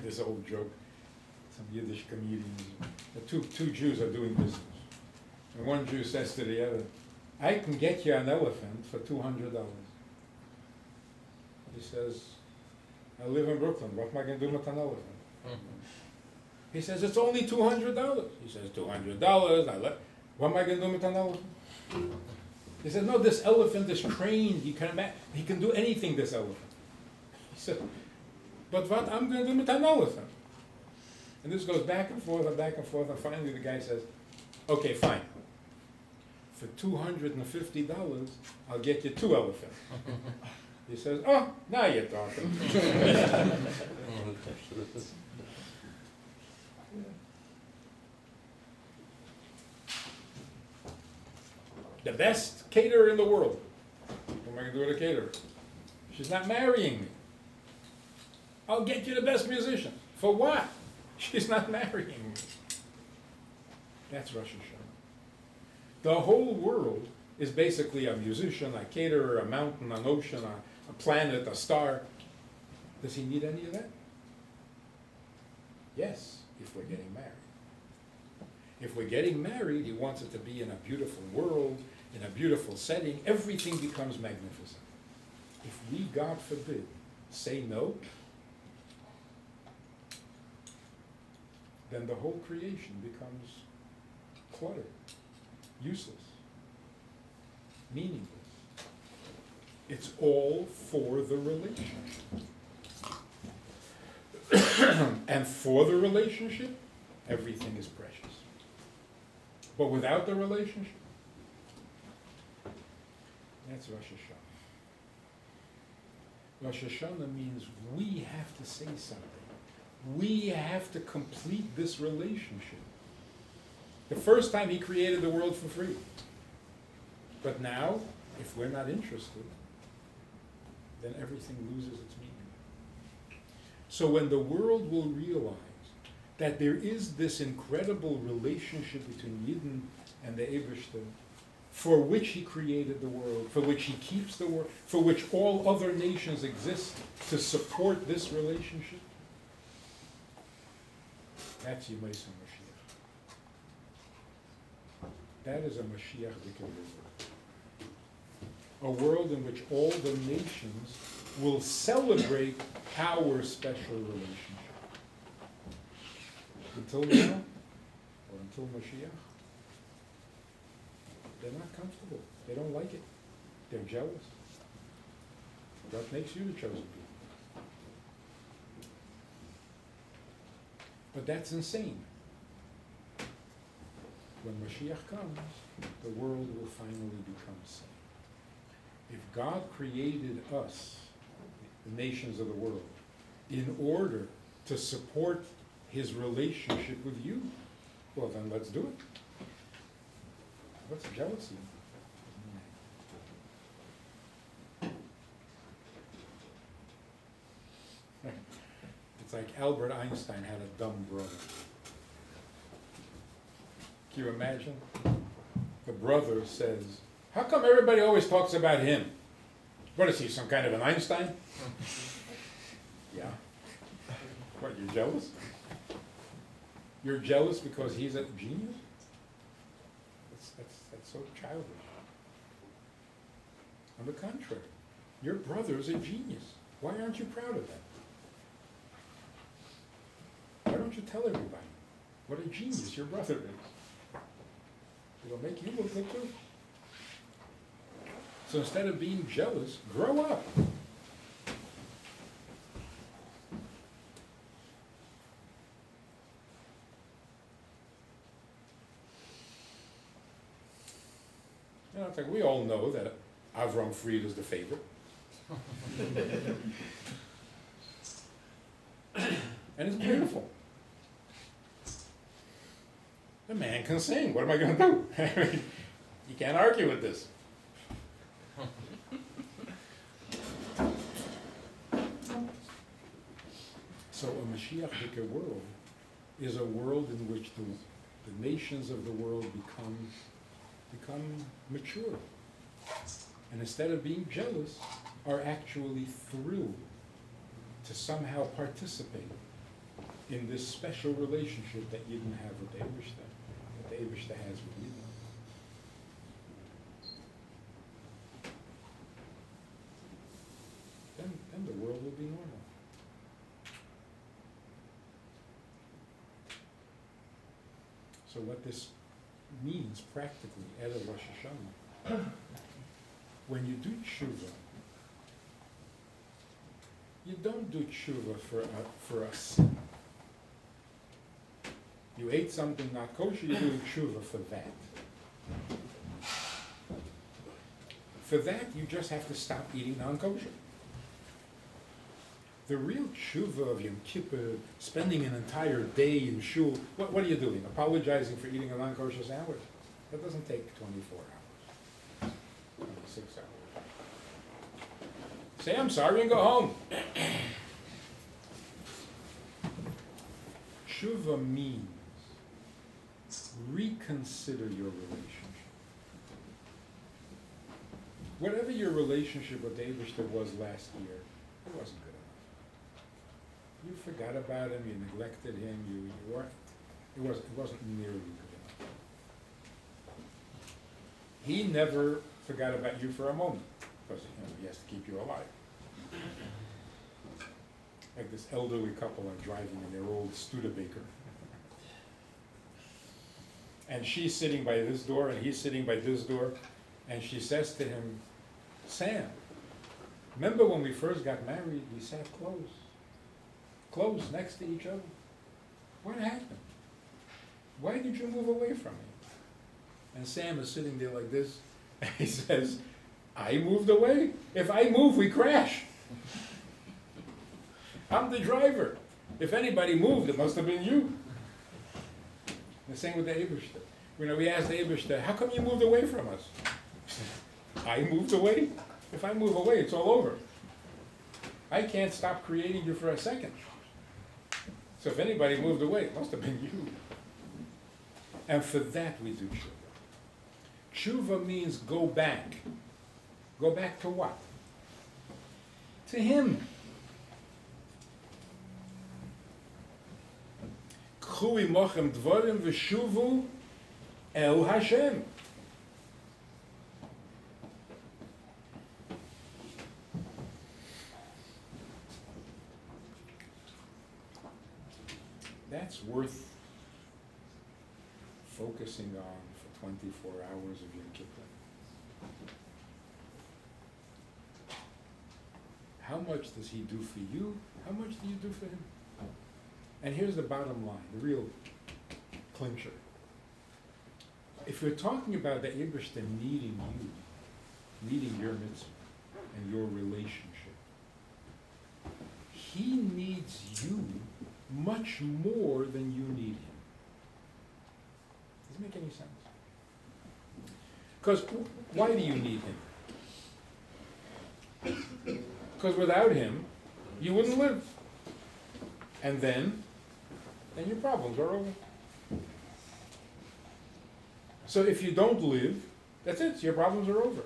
This old joke, some Yiddish comedians. Two Jews are doing business. And one Jew says to the other, "I can get you an elephant for $200. He says, "I live in Brooklyn. What am I going to do with an elephant?" He says, "It's only $200. He says, $200. What am I going to do with an elephant? He said, "No, this elephant is trained. He can do anything, this elephant." He said, "But what I'm going to do with an elephant?" And this goes back and forth, and finally the guy says, "Okay, fine. For $250, I'll get you 2 elephants." He says, "Oh, now you're talking." The best caterer in the world. What am I going to do with a caterer? She's not marrying me. I'll get you the best musician. For what? She's not marrying me. That's Rosh Hashanah. The whole world is basically a musician, a caterer, a mountain, an ocean, a planet, a star. Does he need any of that? Yes, if we're getting married. If we're getting married, he wants it to be in a beautiful world, in a beautiful setting. Everything becomes magnificent. If we, God forbid, say no, then the whole creation becomes cluttered, useless, meaningless. It's all for the relationship. And for the relationship, everything is precious. But without the relationship, that's Rosh Hashanah. Rosh Hashanah means we have to say something. We have to complete this relationship. The first time he created the world for free. But now, if we're not interested, then everything loses its meaning. So when the world will realize that there is this incredible relationship between Yidden and the Eibishter, for which he created the world, for which he keeps the world, for which all other nations exist to support this relationship, that's Yemei Mashiach. That is a Mashiach world. A world in which all the nations will celebrate our special relationship. Until now, or until Mashiach, they're not comfortable. They don't like it. They're jealous. What makes you the chosen people? But that's insane. When Mashiach comes, the world will finally become sane. If God created us, the nations of the world, in order to support his relationship with you, well then let's do it. What's jealousy? It's like Albert Einstein had a dumb brother. Can you imagine? The brother says, how come everybody always talks about him? What is he, some kind of an Einstein? Yeah. What, you're jealous? You're jealous because he's a genius? That's so childish. On the contrary, your brother's a genius. Why aren't you proud of that? Why don't you tell everybody what a genius your brother is? It'll make you look good too. So instead of being jealous, grow up. You know, it's like we all know that Avram Fried is the favorite. And it's beautiful. The man can sing. What am I going to do? You can't argue with this. So a Mashiach world is a world in which the nations of the world become mature. And instead of being jealous, are actually thrilled to somehow participate in this special relationship that Yidden have with the Eibishter, that the Eibishter has with Yidden. Then the world will be normal. So what this means practically, Erev Rosh Hashanah, when you do tshuva, you don't do tshuva for a sin. You ate something not kosher, you're doing tshuva for that. For that, you just have to stop eating non-kosher. The real tshuva of Yom Kippur, spending an entire day in shul, what are you doing? Apologizing for eating a non-kosher sandwich? That doesn't take 24 hours, 26 hours. Say, I'm sorry, and go home. Tshuva means reconsider your relationship. Whatever your relationship with the Eibishter was last year, it wasn't good enough. You forgot about him, you neglected him, it wasn't nearly good enough. He never forgot about you for a moment, because he has to keep you alive. Like this elderly couple are driving in their old Studebaker. And she's sitting by this door and he's sitting by this door, and she says to him, Sam, remember when we first got married, we sat close next to each other? What happened? Why did you move away from me? And Sam is sitting there like this, and he says, I moved away? If I move, we crash. I'm the driver. If anybody moved, it must have been you. The same with the Eibishter. We asked the Eibishter, how come you moved away from us? I moved away? If I move away, it's all over. I can't stop creating you for a second. So if anybody moved away, it must have been you. And for that we do tshuva. Tshuva means go back. Go back to what? To him. K'chu imochem dvorim v'shuvu el Hashem. That's worth focusing on for 24 hours of Yom Kippur. How much does he do for you? How much do you do for him? And here's the bottom line, the real clincher. If you're talking about the Eibishter needing you, needing your mitzvah and your relationship, he needs you much more than you need him. Does it make any sense? Because why do you need him? Because without him, you wouldn't live. And then your problems are over. So if you don't live, that's it, your problems are over.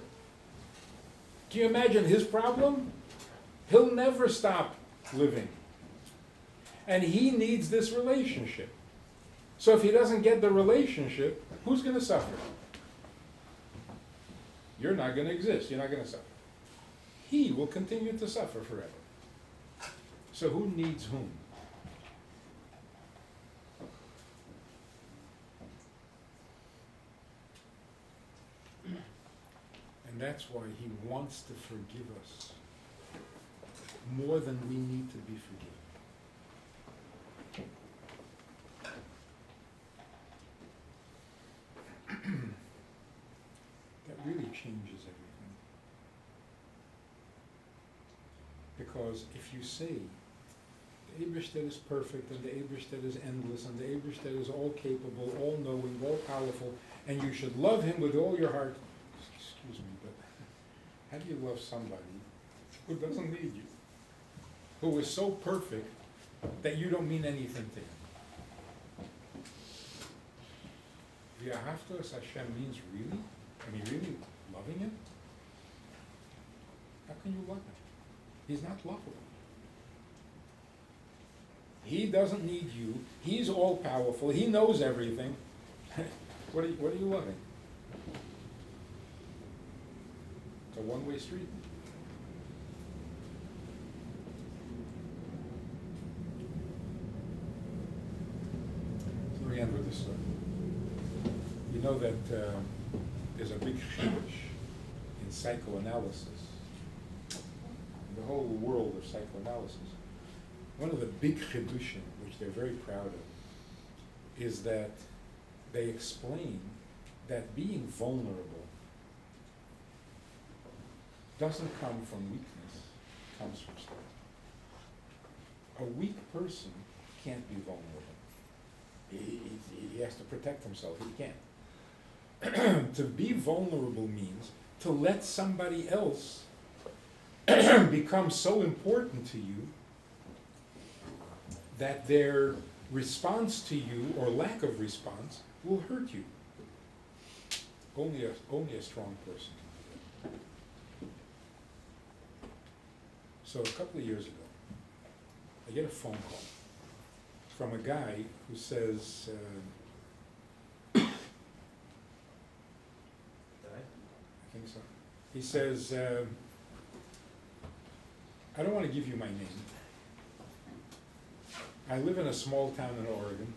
Can you imagine his problem? He'll never stop living. And he needs this relationship. So if he doesn't get the relationship, who's going to suffer? You're not going to exist. You're not going to suffer. He will continue to suffer forever. So who needs whom? And that's why he wants to forgive us more than we need to be forgiven. That really changes everything. Because if you say the Eibishter is perfect and the Eibishter is endless and the Eibishter is all capable, all knowing, all powerful, and you should love him with all your heart, excuse me, but how do you love somebody who doesn't need you? Who is so perfect that you don't mean anything to him? V'ahavta es Hashem means really? I mean, really loving him? How can you love him? He's not lovable. He doesn't need you. He's all powerful. He knows everything. What are you loving? It's a one-way street. So let me end with this story. You know that there's a big chiddush in psychoanalysis, in the whole world of psychoanalysis. One of the big chiddushim, which they're very proud of, is that they explain that being vulnerable doesn't come from weakness, it comes from strength. A weak person can't be vulnerable. He has to protect himself. He can't. To be vulnerable means to let somebody else become so important to you that their response to you or lack of response will hurt you. Only a strong person can do that. So a couple of years ago, I get a phone call from a guy who says, I think so. He says, I don't want to give you my name. I live in a small town in Oregon.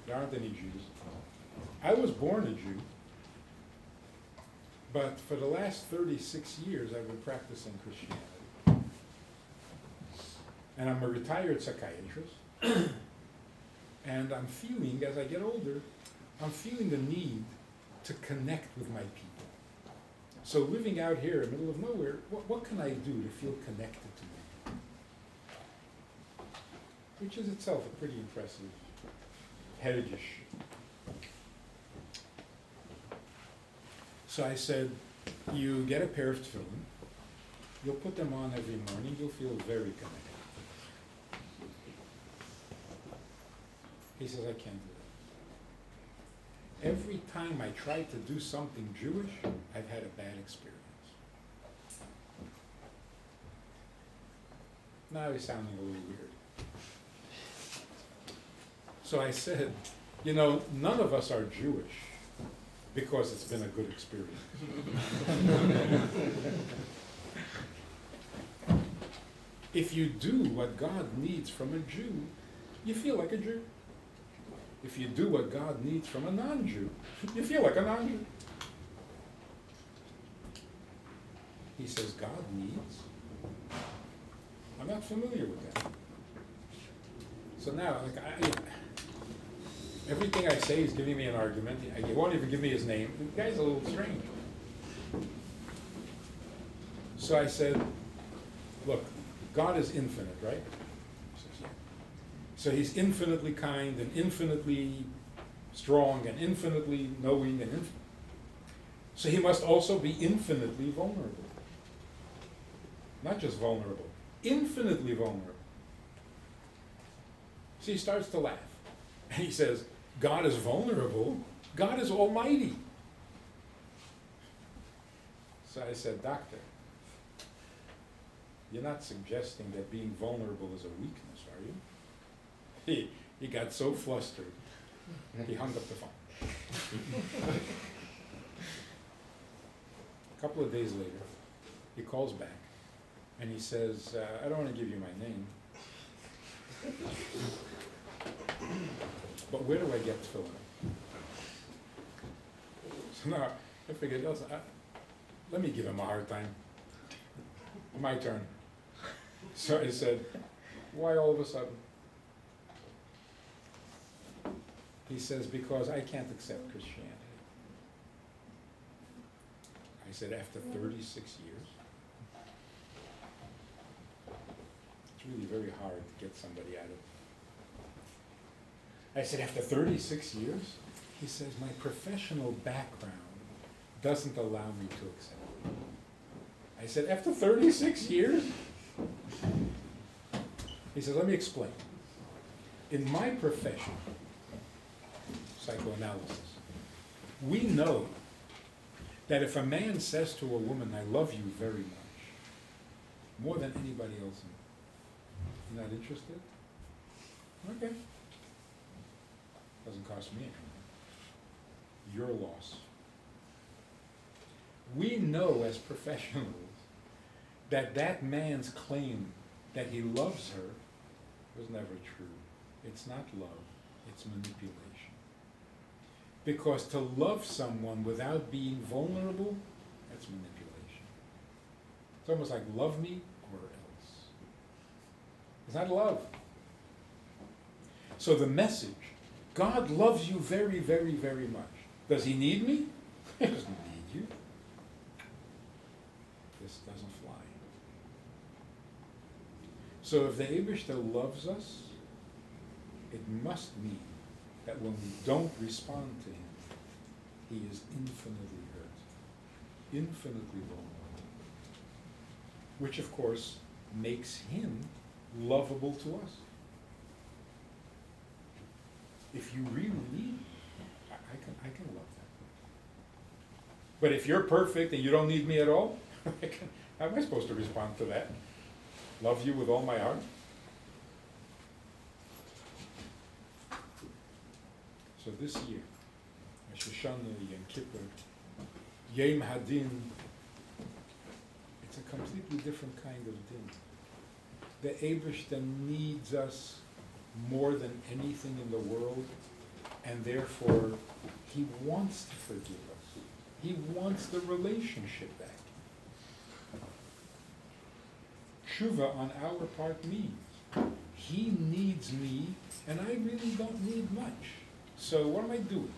There aren't any Jews. I was born a Jew, but for the last 36 years I've been practicing Christianity. And I'm a retired psychiatrist. And I'm feeling, as I get older, I'm feeling the need to connect with my people. So living out here in the middle of nowhere, what can I do to feel connected to me? Which is itself a pretty impressive heritage. So I said, you get a pair of tefillin, you'll put them on every morning, you'll feel very connected. He says, I can't do that. Every time I try to do something Jewish, I've had a bad experience. Now he's sounding a little weird. So I said, you know, none of us are Jewish because it's been a good experience. If you do what God needs from a Jew, you feel like a Jew. If you do what God needs from a non-Jew, you feel like a non-Jew. He says, God needs? I'm not familiar with that. So now, everything I say is giving me an argument. He won't even give me his name. The guy's a little strange. So I said, look, God is infinite, right? He says, yeah. So he's infinitely kind and infinitely strong and infinitely knowing and so he must also be infinitely vulnerable. Not just vulnerable, infinitely vulnerable. So he starts to laugh. And he says, God is vulnerable. God is almighty. So I said, doctor, you're not suggesting that being vulnerable is a weakness, are you? He got so flustered, he hung up the phone. A couple of days later, he calls back, and he says, I don't want to give you my name, but where do I get tefillin? So now, I figured, let me give him a hard time. My turn. So I said, why all of a sudden? He says, because I can't accept Christianity. I said, after 36 years? It's really very hard to get somebody out of it. I said, after 36 years? He says, my professional background doesn't allow me to accept it. I said, after 36 years? He said, let me explain. In my profession, psychoanalysis, we know that if a man says to a woman, I love you very much, more than anybody else, you're not interested? Okay. Doesn't cost me anything. Your loss. We know as professionals that that man's claim that he loves her was never true. It's not love, it's manipulation. Because to love someone without being vulnerable, that's manipulation. It's almost like love me or else. It's not love. So the message, God loves you very, very, very much. Does he need me? He doesn't need you. This doesn't fly. So if the Eibishter loves us, it must mean that when we don't respond to him, he is infinitely hurt, infinitely vulnerable, which of course makes him lovable to us. if you really need, I can love that. But if you're perfect and you don't need me at all, how am I supposed to respond to that? Love you with all my heart? So this year, Rosh Hashanah, Yom Kippur, Yom Hadin, it's a completely different kind of din. The Eibishter needs us more than anything in the world, and therefore he wants to forgive us. He wants the relationship back. Tshuva on our part means he needs me, and I really don't need much. So what am I doing?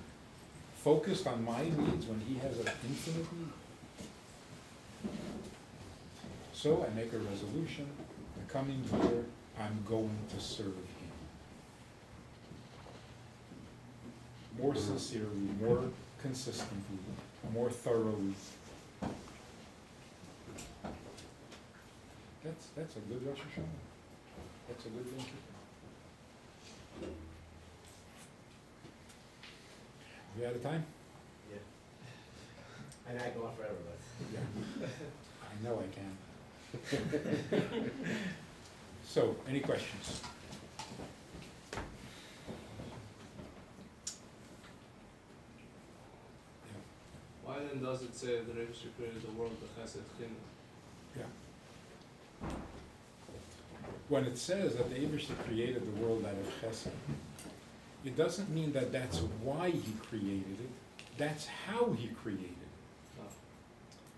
Focused on my needs when he has an infinite need? So I make a resolution, the coming year, I'm going to serve him. More sincerely, more consistently, more thoroughly. That's a good Rosh Hashanah. That's a good Yom Kippur. We out of time? Yeah. I know I go on forever, but. Yeah. I know I can. So, any questions? Why then does it say the Rabbi created the world, the Chesed Chin? Yeah. When it says that the Eibishter created the world out of Chesed, it doesn't mean that that's why he created it. That's how he created it. Oh.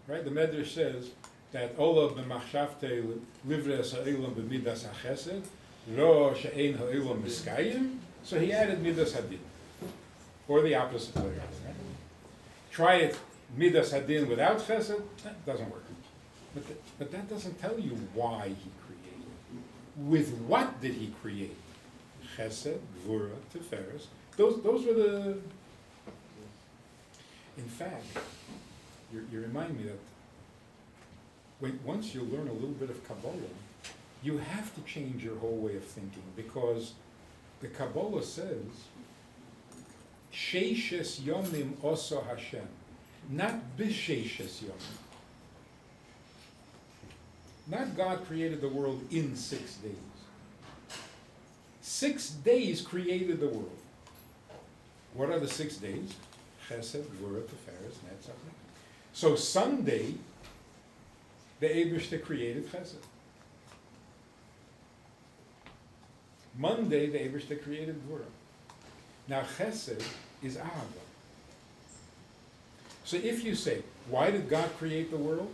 Right? The Medrash says that Olav b'machshavtei livres ha'elam b'midas ha'chesed, lo she'ein ha'elam miskayim, so he added midas hadin. Or the opposite way. Right? Try it midas hadin without chesed, that doesn't work. But that doesn't tell you why he created it. With what did he create? Chesed, Gvura, Tiferes. Those were the... In fact, you remind me that once you learn a little bit of Kabbalah, you have to change your whole way of thinking, because the Kabbalah says, Sheishes Yomim Oso Hashem, not Bisheishes Yomim. Not God created the world in 6 days. 6 days created the world. What are the 6 days? Chesed, Gvura, Tiferes, Netzach. So Sunday, the Eibishter created Chesed. Monday, the Eibishter created Gvura. Now Chesed is Ahava. So if you say, why did God create the world?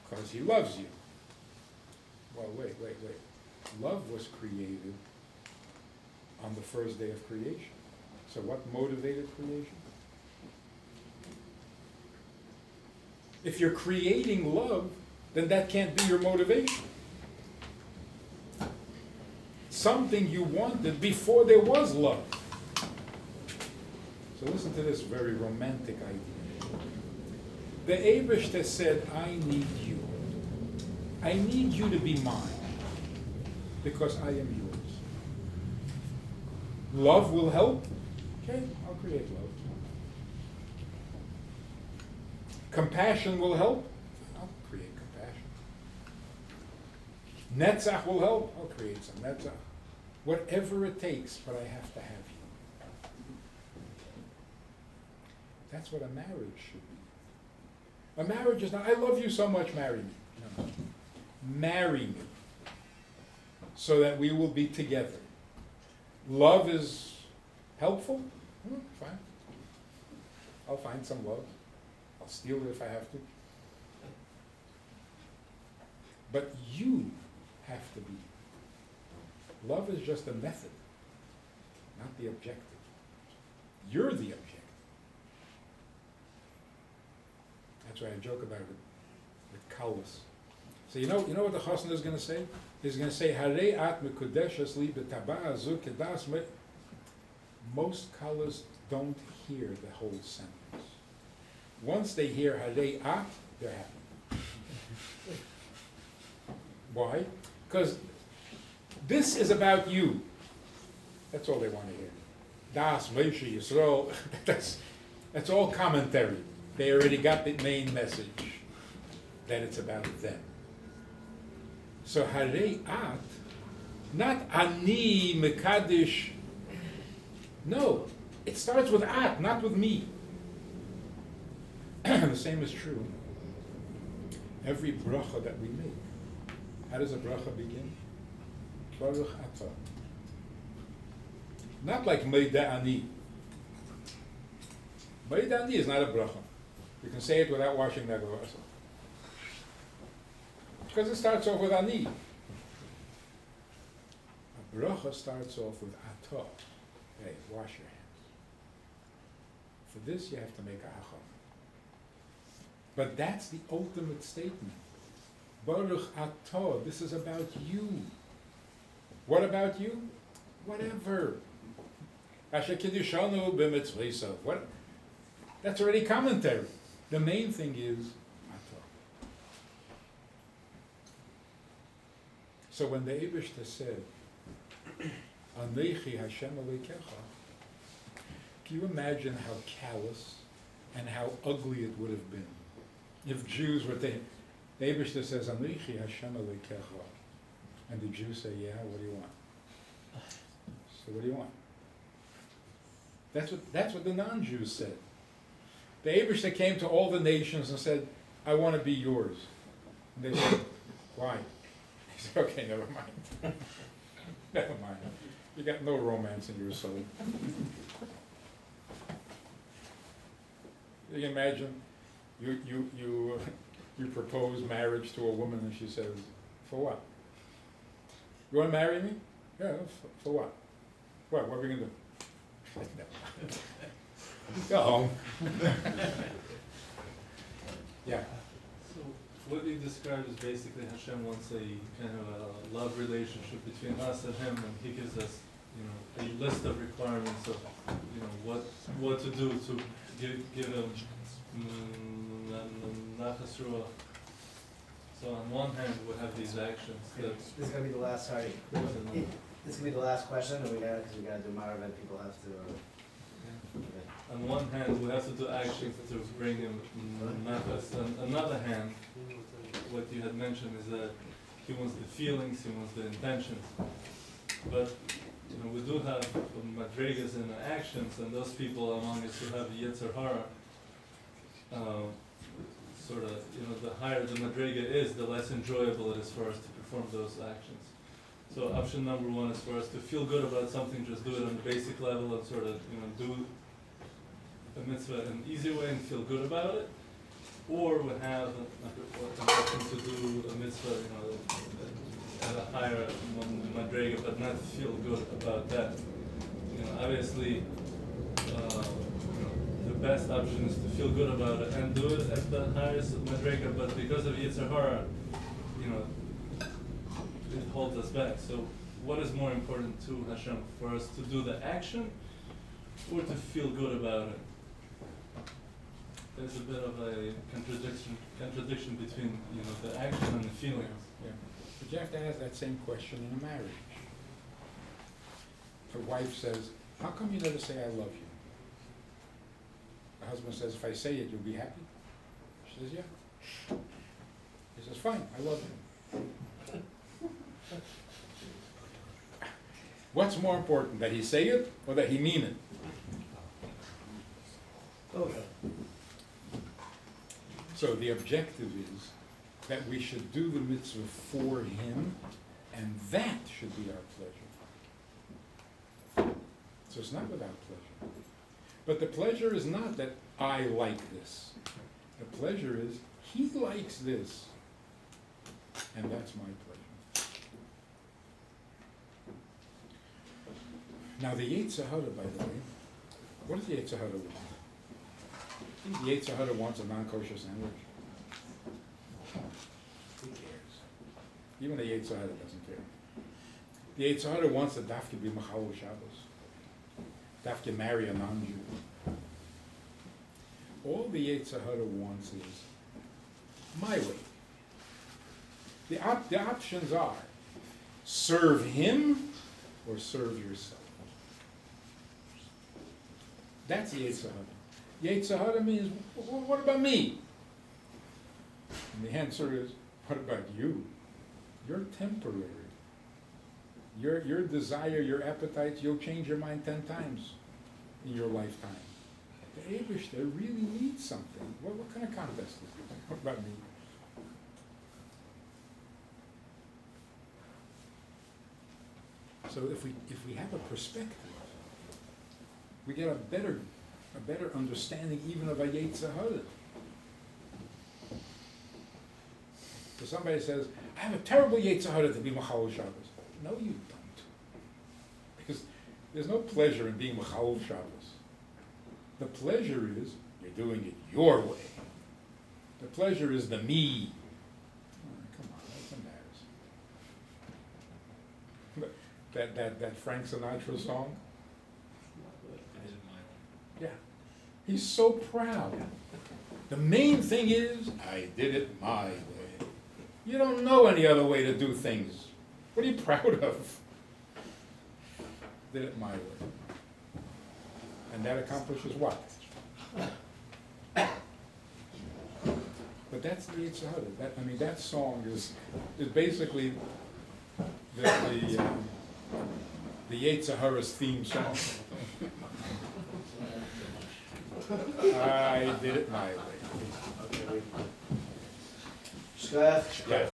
Because he loves you. Well, wait. Love was created on the first day of creation. So what motivated creation? If you're creating love, then that can't be your motivation. Something you wanted before there was love. So listen to this very romantic idea. The Eibishter said, I need you. I need you to be mine, because I am yours. Love will help. Okay, I'll create love. Compassion will help. I'll create compassion. Netzach will help. I'll create some netzach. Whatever it takes, but I have to have you. That's what a marriage should be. A marriage is not, I love you so much, marry me. No. Marry me, so that we will be together. Love is helpful? Fine. I'll find some love. I'll steal it if I have to. But you have to be. Love is just a method, not the objective. You're the objective. That's why I joke about it with Kalas. So you know what the Chassan is going to say? He's going to say, Harei at mekudeshes li b'taba azu kedas me. Most Kalas don't hear the whole sentence. Once they hear Harei at, they're happy. Why? Because this is about you. That's all they want to hear. Das Moshe Yisrael, that's all commentary. They already got the main message, that it's about them. So Harei At, not Ani Mekadesh, no, it starts with At, not with me. The same is true. Every bracha that we make, how does a bracha begin? Baruch Atah. Not like Meida Ani. Meida Ani is not a bracha. You can say it without washing that glass. Because it starts off with Ani. A bracha starts off with Atah. Hey, wash your hands. For this you have to make a hacham. But that's the ultimate statement. Baruch Atah, this is about you. What about you? Whatever. Asher Kiddushanu b'mitzvos. What? That's already commentary. The main thing is Atah. So when the Eibishter said, Anechi Hashem Elokecha, can you imagine how callous and how ugly it would have been if Jews were to, the Eibishter says, Anechi Hashem Elokecha, and the Jews say, yeah, what do you want? So what do you want? That's what the non-Jews said. The Eibishter came to all the nations and said, I want to be yours. And they said, why? He said, okay, never mind. Never mind. You got no romance in your soul. You can imagine, you propose marriage to a woman and she says, for what? You want to marry me? Yeah, for what? What are we going to do? Go home. Yeah. So what you described is basically Hashem wants a kind of a love relationship between us and Him, and He gives us, a list of requirements of, what to do to give Him nachas ruach. So on one hand, we have these actions that. This is gonna be the last. Sorry. This is gonna be the last question, and we gotta do Marav, and people have to. Okay. On one hand, we have to do actions to bring Him nachas. On another hand, what you had mentioned is that He wants the feelings, He wants the intentions. But we do have madrigas in the actions, and those people among us who have yetzer hara, sort of, the higher the madriga is, the less enjoyable it is for us to perform those actions. So option number one is for us to feel good about something, just do it on the basic level and sort of, do a mitzvah in an easy way and feel good about it. Or we have an option to do a mitzvah, at a higher madriga, but not feel good about that. Obviously, the best option is to feel good about it and do it at the highest madriga, but because of Yetzer Hara, it holds us back. So what is more important to Hashem? For us to do the action or to feel good about it? There's a bit of a contradiction between the action and the feelings. Yeah. But you have to ask that same question in a marriage. A wife says, how come you never say I love you? The husband says, if I say it, you'll be happy? She says, yeah. He says, fine, I love you. What's more important, that he say it or that he mean it? Okay. So the objective is that we should do the mitzvah for him, and that should be our pleasure. So it's not without pleasure. But the pleasure is not that I like this. The pleasure is he likes this, and that's my pleasure. Now the Yetzer Hara, by the way, what does the Yetzer Hara want? I think the Yetzer Hara wants a non-kosher sandwich. Who cares? Even the Yetzer Hara doesn't care. The Yetzer Hara wants the dafke be machal Shabbos. Dafke marry a non-Jew. All the Yetzer Hara wants is my way. The options are serve him or serve yourself. That's Yetzer Hara. Yetzer Hara means, what about me? And the answer is, what about you? You're temporary. Your desire, your appetites, you'll change your mind 10 times in your lifetime. The Eibishter really needs something. What kind of contest is this? What about me? So if we have a perspective, we get a better understanding even of a Yetzer Hara. So somebody says, I have a terrible Yetzer Hara to be Mechalel Shabbos. No, you don't. Because there's no pleasure in being Mechalel Shabbos. The pleasure is you're doing it your way. The pleasure is the me. Oh, come on, that's embarrassing. That Frank Sinatra song? Yeah. He's so proud. The main thing is, I did it my way. You don't know any other way to do things. What are you proud of? Did it my way. And that accomplishes what? But that's the Yetzer Hara. That song is basically the Yetzer Hara's theme song. I did it my way. Shkoyach. Yeah.